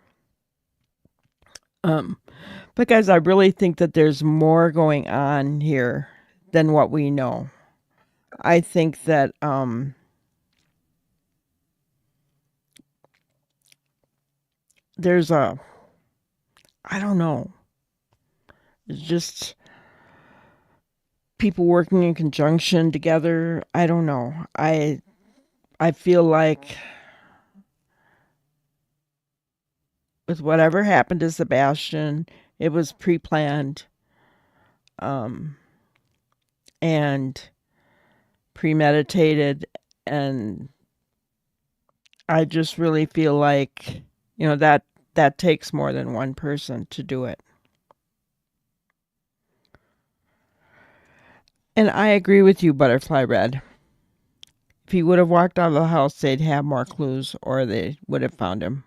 But guys, I really think that there's more going on here than what we know. I think that there's I don't know. It's just people working in conjunction together. I don't know. I feel like with whatever happened to Sebastian, it was pre-planned and premeditated, and I just really feel like, that takes more than one person to do it. And I agree with you, Butterfly Red. If he would have walked out of the house, they'd have more clues, or they would have found him.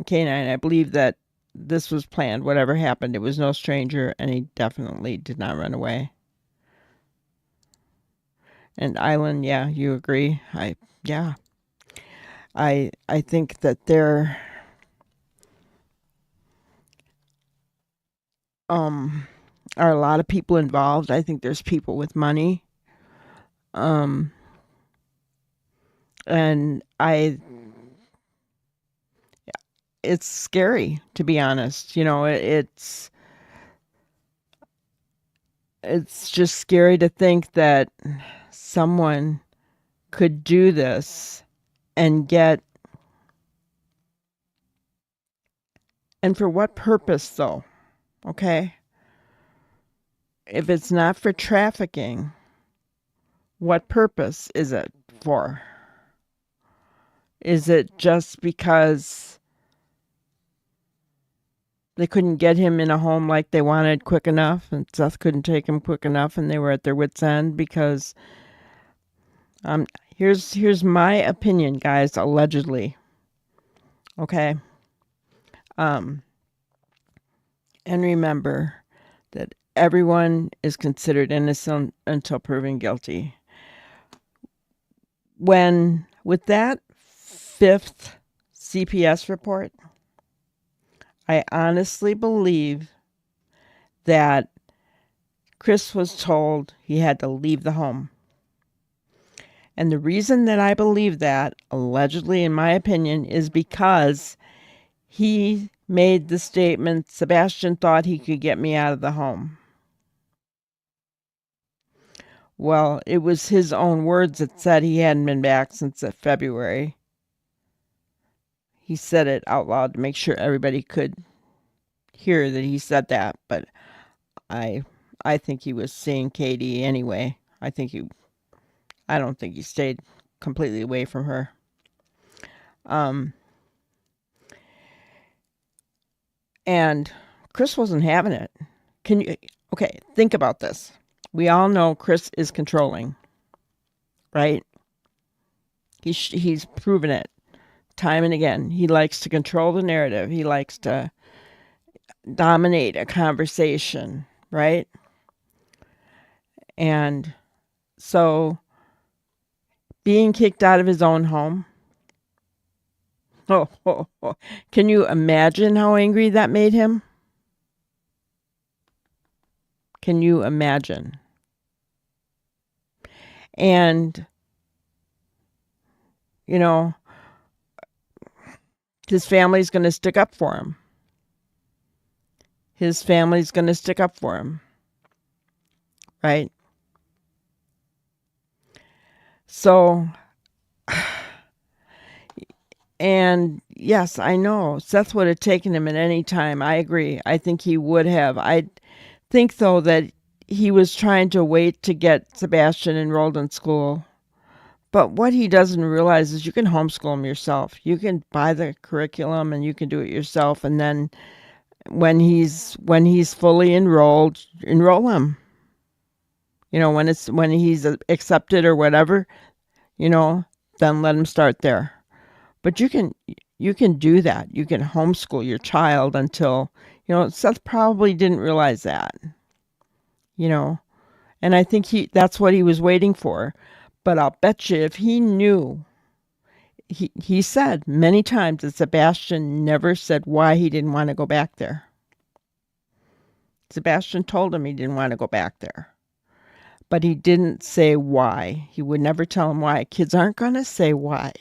K9, I believe that this was planned. Whatever happened, it was no stranger, and he definitely did not run away. And Island, yeah, you agree? Yeah. I think that there are a lot of people involved. I think there's people with money. And it's scary, to be honest. It's just scary to think that someone could do this and and for what purpose though? Okay? If it's not for trafficking, what purpose is it for? Is it just because they couldn't get him in a home like they wanted quick enough, and Seth couldn't take him quick enough, and they were at their wits' end? Because here's my opinion, guys. Allegedly, okay. And remember that everyone is considered innocent until proven guilty. With that fifth CPS report, I honestly believe that Chris was told he had to leave the home. And the reason that I believe that, allegedly in my opinion, is because he made the statement, Sebastian thought he could get me out of the home. Well, it was his own words that said he hadn't been back since February. He said it out loud to make sure everybody could hear that he said that, but I think he was seeing Katie anyway. I don't think he stayed completely away from her. And Chris wasn't having it. Okay, think about this. We all know Chris is controlling, right? He's proven it time and again. He likes to control the narrative. He likes to dominate a conversation, right? And so being kicked out of his own home, can you imagine how angry that made him? Can you imagine? And, His family's going to stick up for him. His family's going to stick up for him. Right? So, and yes, I know Seth would have taken him at any time. I agree. I think he would have. I think, though, that he was trying to wait to get Sebastian enrolled in school. But what he doesn't realize is you can homeschool him yourself. You can buy the curriculum and you can do it yourself. And then when he's fully enrolled, enroll him. You know, when he's accepted or whatever, you know, then let him start there. But you can do that. You can homeschool your child until, you know, Seth probably didn't realize that. You know, and I think that's what he was waiting for. But I'll bet you if he knew, he said many times that Sebastian never said why he didn't want to go back there. Sebastian told him he didn't want to go back there. But he didn't say why. He would never tell him why. Kids aren't going to say why.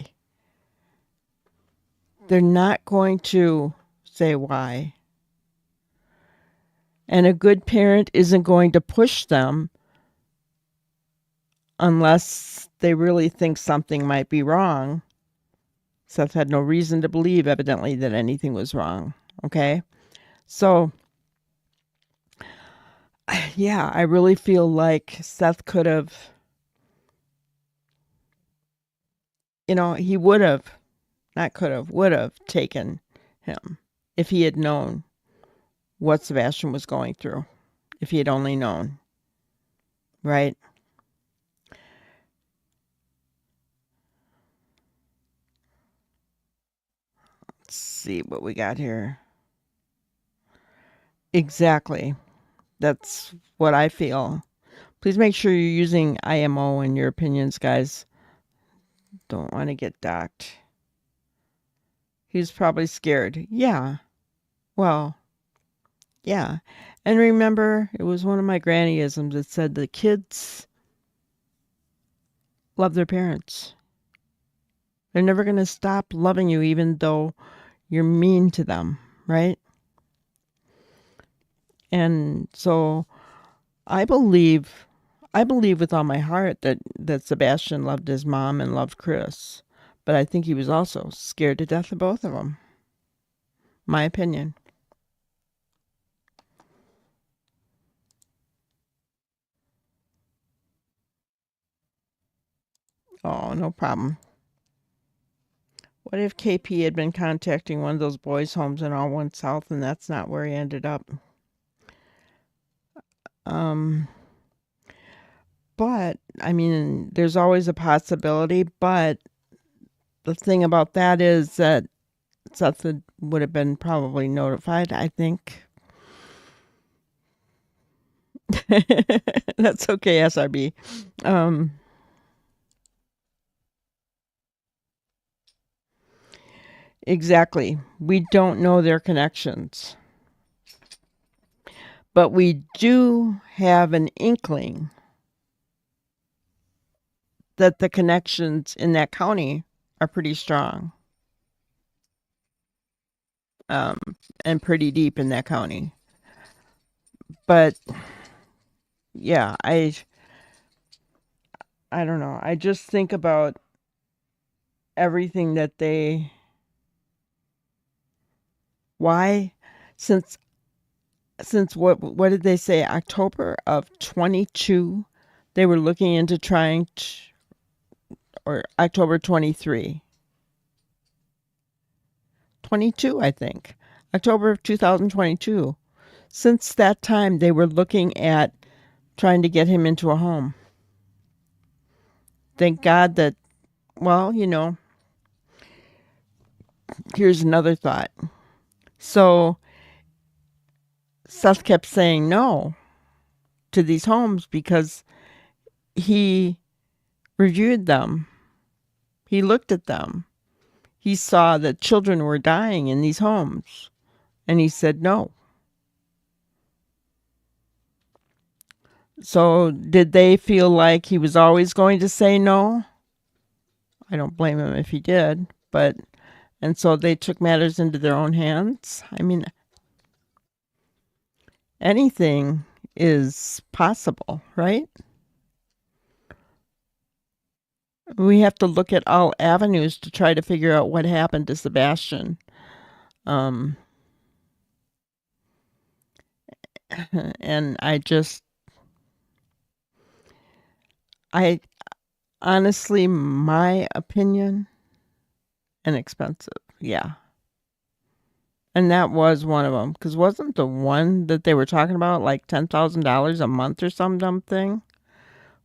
They're not going to say why. And a good parent isn't going to push them unless they really think something might be wrong. Seth had no reason to believe, evidently, that anything was wrong. Okay? So, yeah, I really feel like Seth could have, you know, he would have, not could have, would have taken him if he had known what Sebastian was going through. If he had only known. Right? Let's see what we got here. Exactly. That's what I feel. Please make sure you're using IMO in your opinions, guys. Don't want to get docked. He's probably scared. Yeah. Well, yeah. And remember, it was one of my grannyisms that said the kids love their parents. They're never going to stop loving you even though you're mean to them, right? And so I believe with all my heart that Sebastian loved his mom and loved Chris. But I think he was also scared to death of both of them. My opinion. Oh, no problem. What if KP had been contacting one of those boys' homes in all went south and that's not where he ended up? But, I mean, there's always a possibility, but the thing about that is that Seth would have been probably notified, I think. That's okay, SRB. Exactly. We don't know their connections. But we do have an inkling that the connections in that county are pretty strong. And pretty deep in that county. But yeah, I don't know. I just think about everything that why since what did they say, October of 22 they were looking into trying to, or October 23, I think, October of 2022. Since that time they were looking at trying to get him into a home. Thank God that, well, you know, here's another thought. So Seth kept saying no to these homes because he reviewed them. He looked at them. He saw that children were dying in these homes. And he said no. So did they feel like he was always going to say no? I don't blame him if he did. But And so they took matters into their own hands. I mean, anything is possible, right? We have to look at all avenues to try to figure out what happened to Sebastian. And I honestly, my opinion, inexpensive. Yeah. And that was one of them. Because wasn't the one that they were talking about like $10,000 a month or some dumb thing?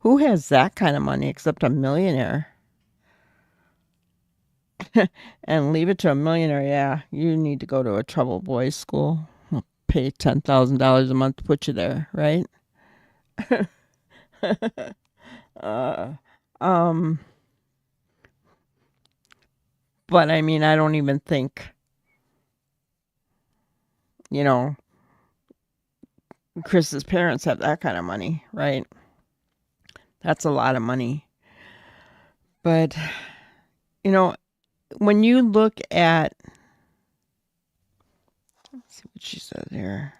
Who has that kind of money except a millionaire? And leave it to a millionaire. Yeah, you need to go to a trouble boys school. Pay $10,000 a month to put you there, right? uh, um, but I mean, I don't even think, you know, Chris's parents have that kind of money, right? That's a lot of money. But, you know, when you look at, let's see what she said here.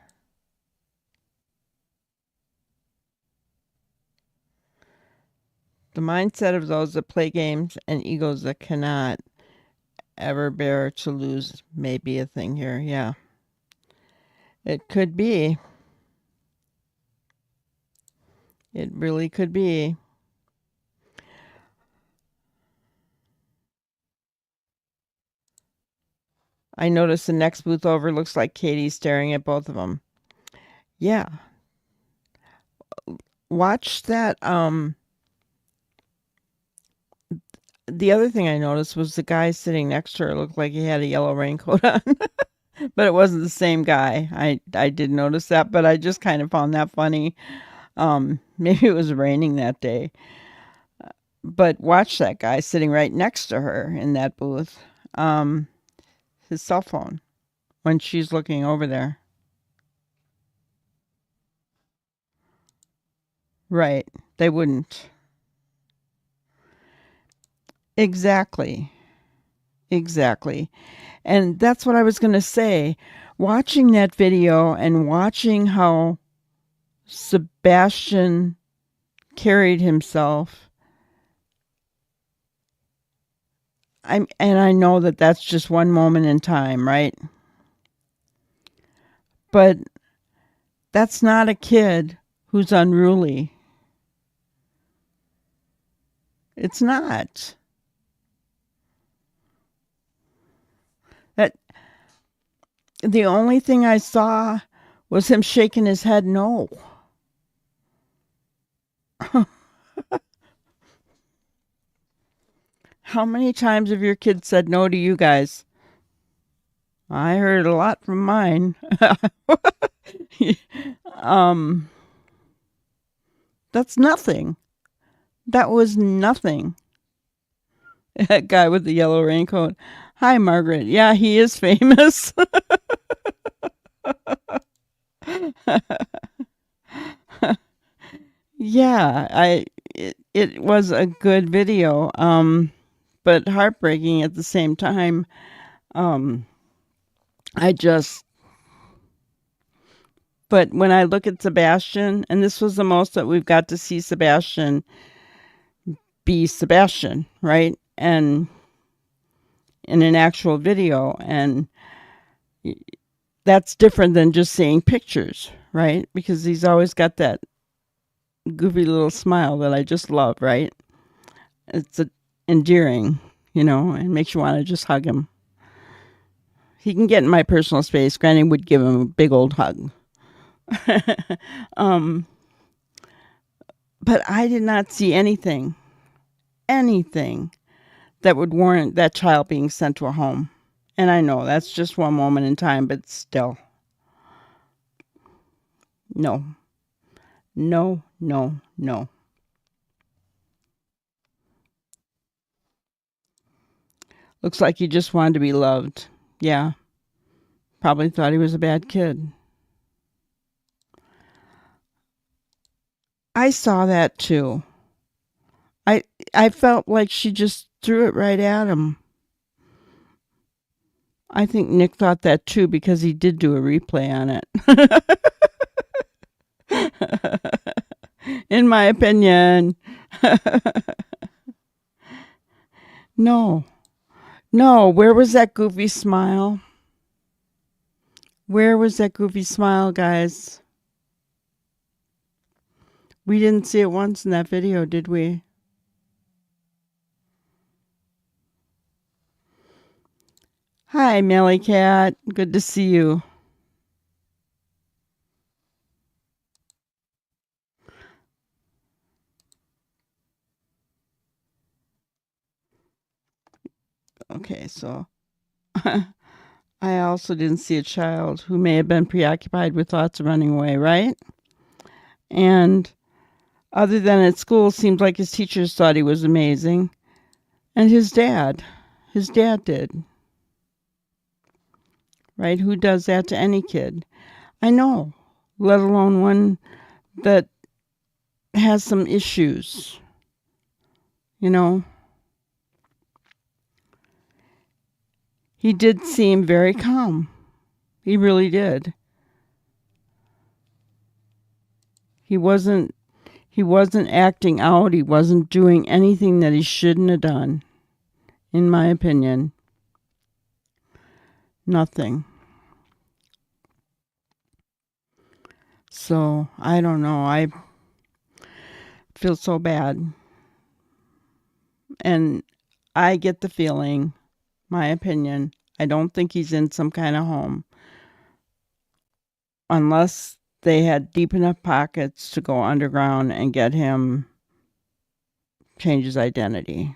The mindset of those that play games and egos that cannot ever bear to lose may be a thing here. Yeah. It could be. It really could be. I noticed the next booth over looks like Katie's staring at both of them. Yeah. Watch that. The other thing I noticed was the guy sitting next to her looked like he had a yellow raincoat on. But it wasn't the same guy. I did notice that, but I just kind of found that funny. Maybe it was raining that day. But watch that guy sitting right next to her in that booth. His cell phone when she's looking over there. Right. They wouldn't. Exactly. Exactly. And that's what I was going to say. Watching that video and watching how Sebastian carried himself, and I know that that's just one moment in time, right? But that's not a kid who's unruly. It's not. That the only thing I saw was him shaking his head no. How many times have your kids said no to you guys? I heard a lot from mine. That's nothing. That was nothing. That guy with the yellow raincoat. Hi, Margaret. Yeah, he is famous. Yeah, it was a good video, but heartbreaking at the same time. I just, but when I look at Sebastian, and this was the most that we've got to see Sebastian be Sebastian, right? And in an actual video, and that's different than just seeing pictures, right? Because he's always got that goofy little smile that I just love, right? It's endearing, and makes you want to just hug him. He can get in my personal space. Granny would give him a big old hug. But I did not see anything that would warrant that child being sent to a home. And I know that's just one moment in time, but still. No. No, no, no. Looks like he just wanted to be loved. Yeah. Probably thought he was a bad kid. I saw that too. I felt like she just threw it right at him. I think Nick thought that too because he did do a replay on it. In my opinion. No. No, where was that goofy smile? Where was that goofy smile, guys? We didn't see it once in that video, did we? Hi, Melly Cat. Good to see you. Okay, so I also didn't see a child who may have been preoccupied with thoughts of running away, right? And other than at school, seemed like his teachers thought he was amazing. And his dad did. Right? Who does that to any kid? I know, let alone one that has some issues, you know? He did seem very calm. He really did. He wasn't acting out. He wasn't doing anything that he shouldn't have done, in my opinion. Nothing. So, I don't know. I feel so bad. And I get the feeling, my opinion, I don't think he's in some kind of home. Unless they had deep enough pockets to go underground and get him change his identity.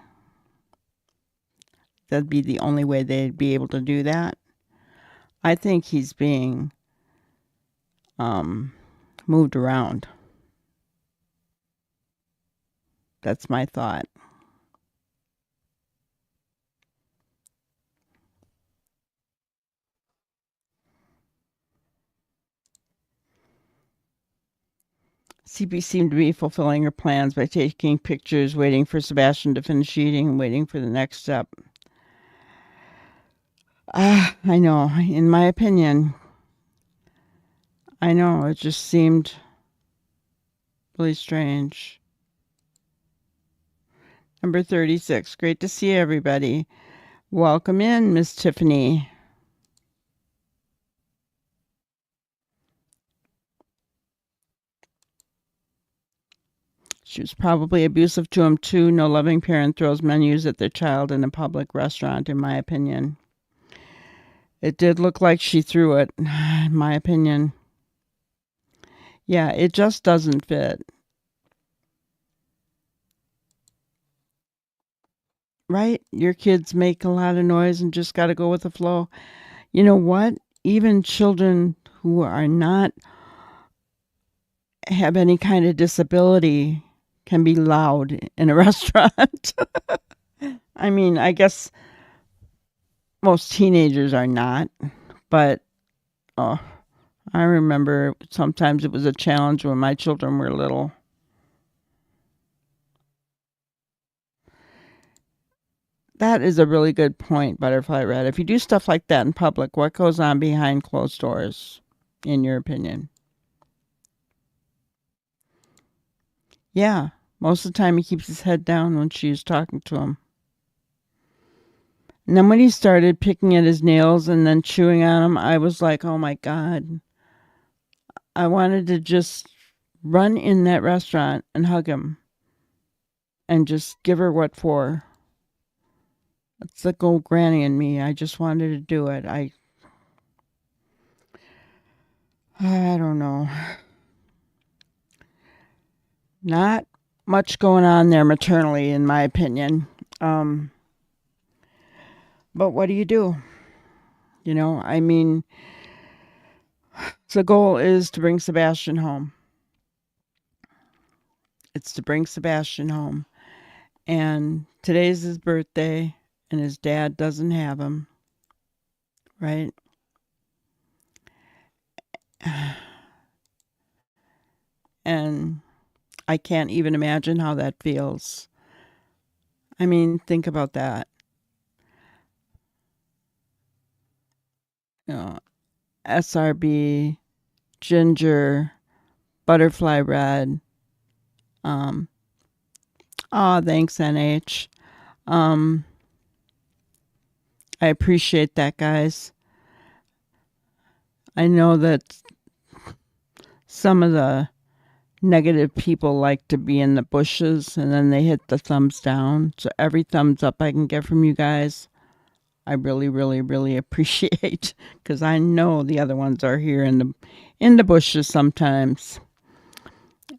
That'd be the only way they'd be able to do that. I think he's being moved around. That's my thought. CB seemed to be fulfilling her plans by taking pictures, waiting for Sebastian to finish eating, and waiting for the next step. I know. In my opinion, I know. It just seemed really strange. Number 36. Great to see everybody. Welcome in, Miss Tiffany. She was probably abusive to him too. No loving parent throws menus at their child in a public restaurant, in my opinion. It did look like she threw it, in my opinion. Yeah, it just doesn't fit. Right? Your kids make a lot of noise and just got to go with the flow. You know what? Even children who are not have any kind of disability can be loud in a restaurant. I mean, I guess most teenagers are not, but I remember sometimes it was a challenge when my children were little. That is a really good point, Butterfly Red. If you do stuff like that in public, what goes on behind closed doors, in your opinion? Yeah, most of the time he keeps his head down when she's talking to him. And then when he started picking at his nails and then chewing on them, I was like, oh my God. I wanted to just run in that restaurant and hug him and just give her what for. It's the old granny in me. I just wanted to do it. I don't know. Not much going on there maternally, in my opinion. But what do? You know, I mean, the goal is to bring Sebastian home. It's to bring Sebastian home. And today's his birthday, and his dad doesn't have him. Right? And I can't even imagine how that feels. I mean, think about that. you know, SRB, Ginger, Butterfly Red. Thanks, NH. I appreciate that, guys. I know that some of the negative people like to be in the bushes and then they hit the thumbs down. So every thumbs up I can get from you guys, I really, really, really appreciate, because I know the other ones are here in the bushes sometimes.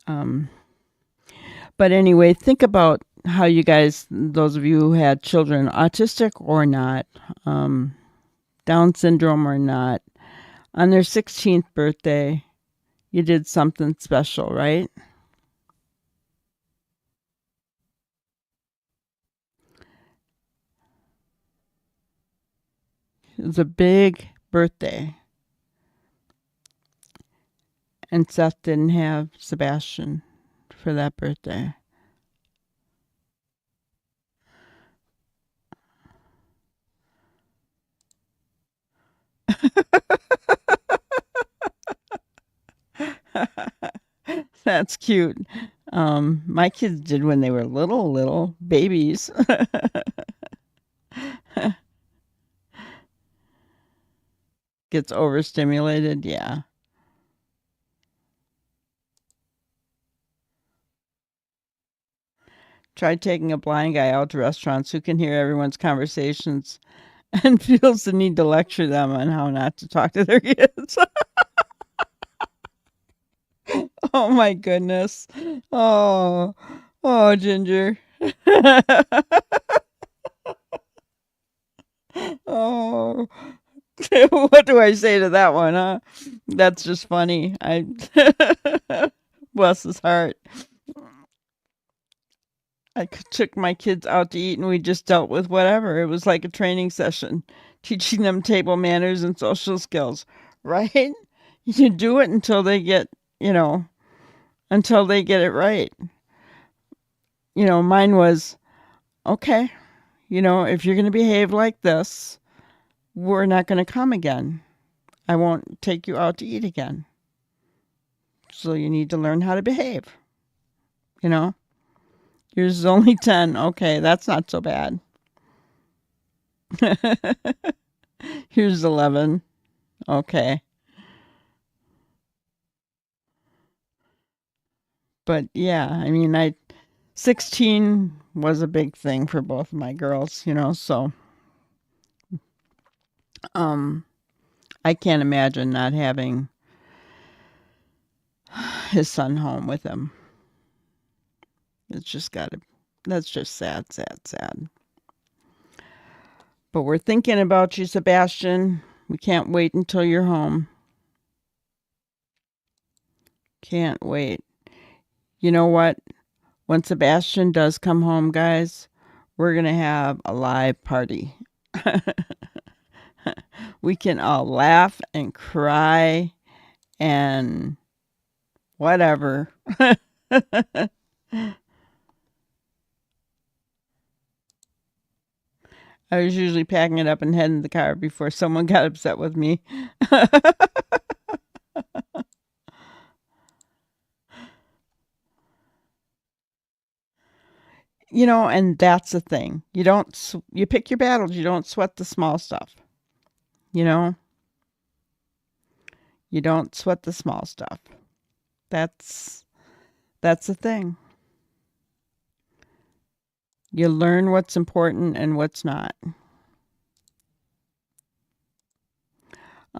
But anyway, think about how you guys, those of you who had children, autistic or not, Down syndrome or not, on their 16th birthday, you did something special, right? It was a big birthday. And Seth didn't have Sebastian for that birthday. That's cute. My kids did when they were little babies. Gets overstimulated, yeah. Try taking a blind guy out to restaurants who can hear everyone's conversations and feels the need to lecture them on how not to talk to their kids. Oh my goodness. Oh, oh, Ginger. Oh, what do I say to that one, huh? That's just funny. Bless his heart. I took my kids out to eat and we just dealt with whatever. It was like a training session, teaching them table manners and social skills, right? You do it until they get, until they get it right. Mine was, okay, if you're going to behave like this, we're not going to come again. I won't take you out to eat again. So you need to learn how to behave. Yours is only 10. Okay, that's not so bad. Here's 11. Okay. But yeah, I mean, 16 was a big thing for both of my girls, so I can't imagine not having his son home with him. It's just that's just sad, sad, sad. But we're thinking about you, Sebastian. We can't wait until you're home. Can't wait. You know what? When Sebastian does come home, guys, we're going to have a live party. We can all laugh and cry and whatever. I was usually packing it up and heading to the car before someone got upset with me. And that's the thing. You pick your battles. You don't sweat the small stuff. You don't sweat the small stuff. That's the thing. You learn what's important and what's not.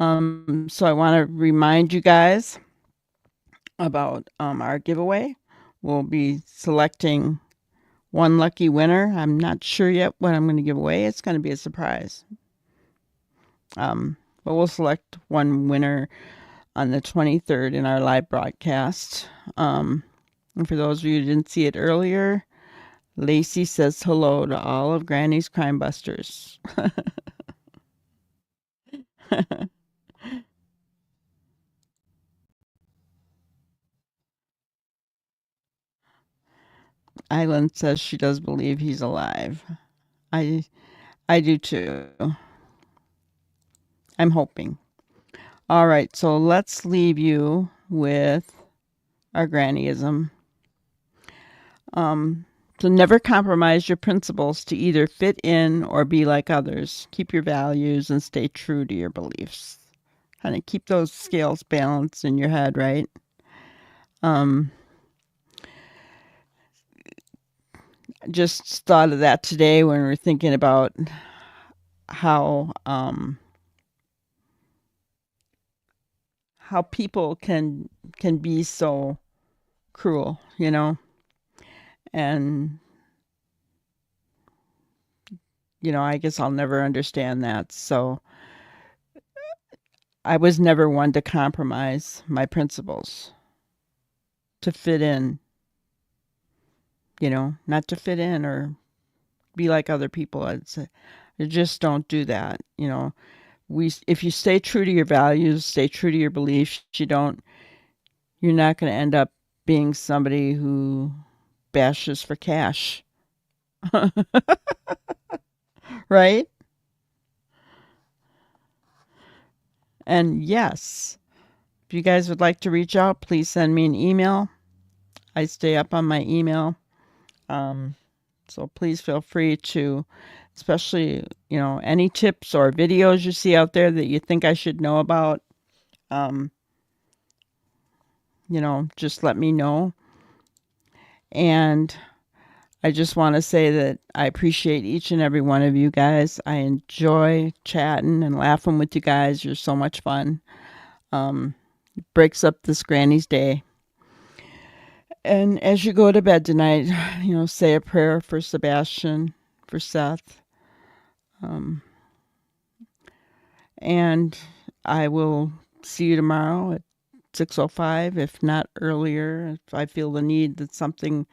So I want to remind you guys about our giveaway. We'll be selecting one lucky winner. I'm not sure yet what I'm going to give away. It's going to be a surprise. But we'll select one winner on the 23rd in our live broadcast. And for those of you who didn't see it earlier, Lacey says hello to all of Granny's Crime Busters. Island says she does believe he's alive. I do too. I'm hoping. All right, so let's leave you with our grannyism. So never compromise your principles to either fit in or be like others. Keep your values and stay true to your beliefs. Kind of keep those scales balanced in your head, right? Just thought of that today when we were thinking about how people can be so cruel, and I guess I'll never understand that. So I was never one to compromise my principles to fit in, not to fit in or be like other people. I'd say, just don't do that. If you stay true to your values, stay true to your beliefs, you're not going to end up being somebody who bashes for cash. Right? And yes, if you guys would like to reach out, please send me an email. I stay up on my email. So please feel free to, especially, any tips or videos you see out there that you think I should know about, just let me know. And I just want to say that I appreciate each and every one of you guys. I enjoy chatting and laughing with you guys. You're so much fun. It breaks up this granny's day. And as you go to bed tonight, say a prayer for Sebastian, for Seth. And I will see you tomorrow at 6:05, if not earlier, if I feel the need that something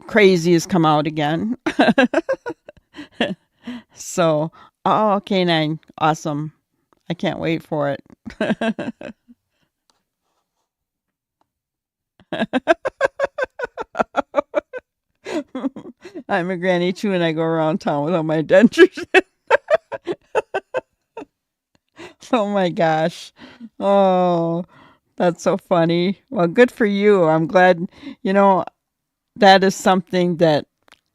crazy has come out again. So, K9, awesome. I can't wait for it. I'm a granny too, and I go around town with all my dentures. Oh my gosh. Oh, that's so funny. Well, good for you. I'm glad, that is something that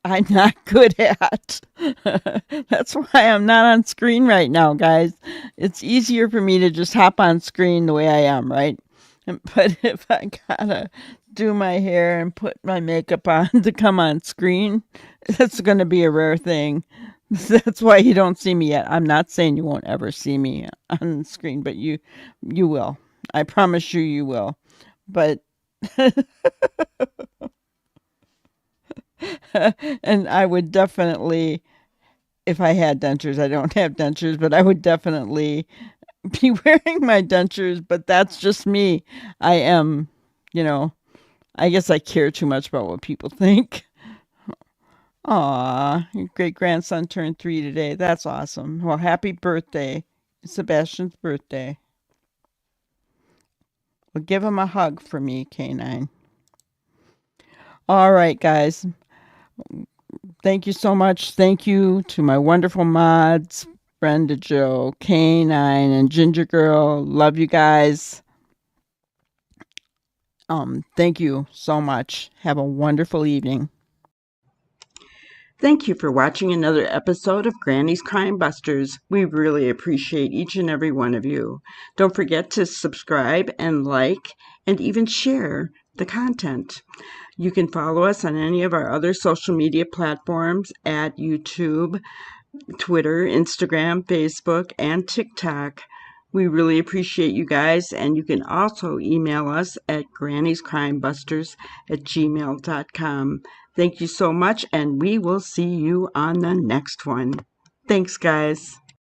I'm not good at. That's why I'm not on screen right now, guys. It's easier for me to just hop on screen the way I am, right? But if I gotta do my hair and put my makeup on to come on screen, that's going to be a rare thing. That's why you don't see me yet. I'm not saying you won't ever see me on screen, but you will. I promise you will. But and I would definitely, if I had dentures, I don't have dentures, but I would definitely be wearing my dentures, but that's just me. I am, I guess I care too much about what people think. Aw, your great grandson turned 3 today. That's awesome. Well, happy birthday. It's Sebastian's birthday. Well, give him a hug for me, K9. All right, guys. Thank you so much. Thank you to my wonderful mods, Brenda Joe, K9, and Ginger Girl. Love you guys. Thank you so much. Have a wonderful evening. Thank you for watching another episode of Granny's Crime Busters. We really appreciate each and every one of you. Don't forget to subscribe and like and even share the content. You can follow us on any of our other social media platforms at YouTube, Twitter, Instagram, Facebook, and TikTok. We really appreciate you guys, and you can also email us at granniescrimebusters@gmail.com. Thank you so much, and we will see you on the next one. Thanks, guys.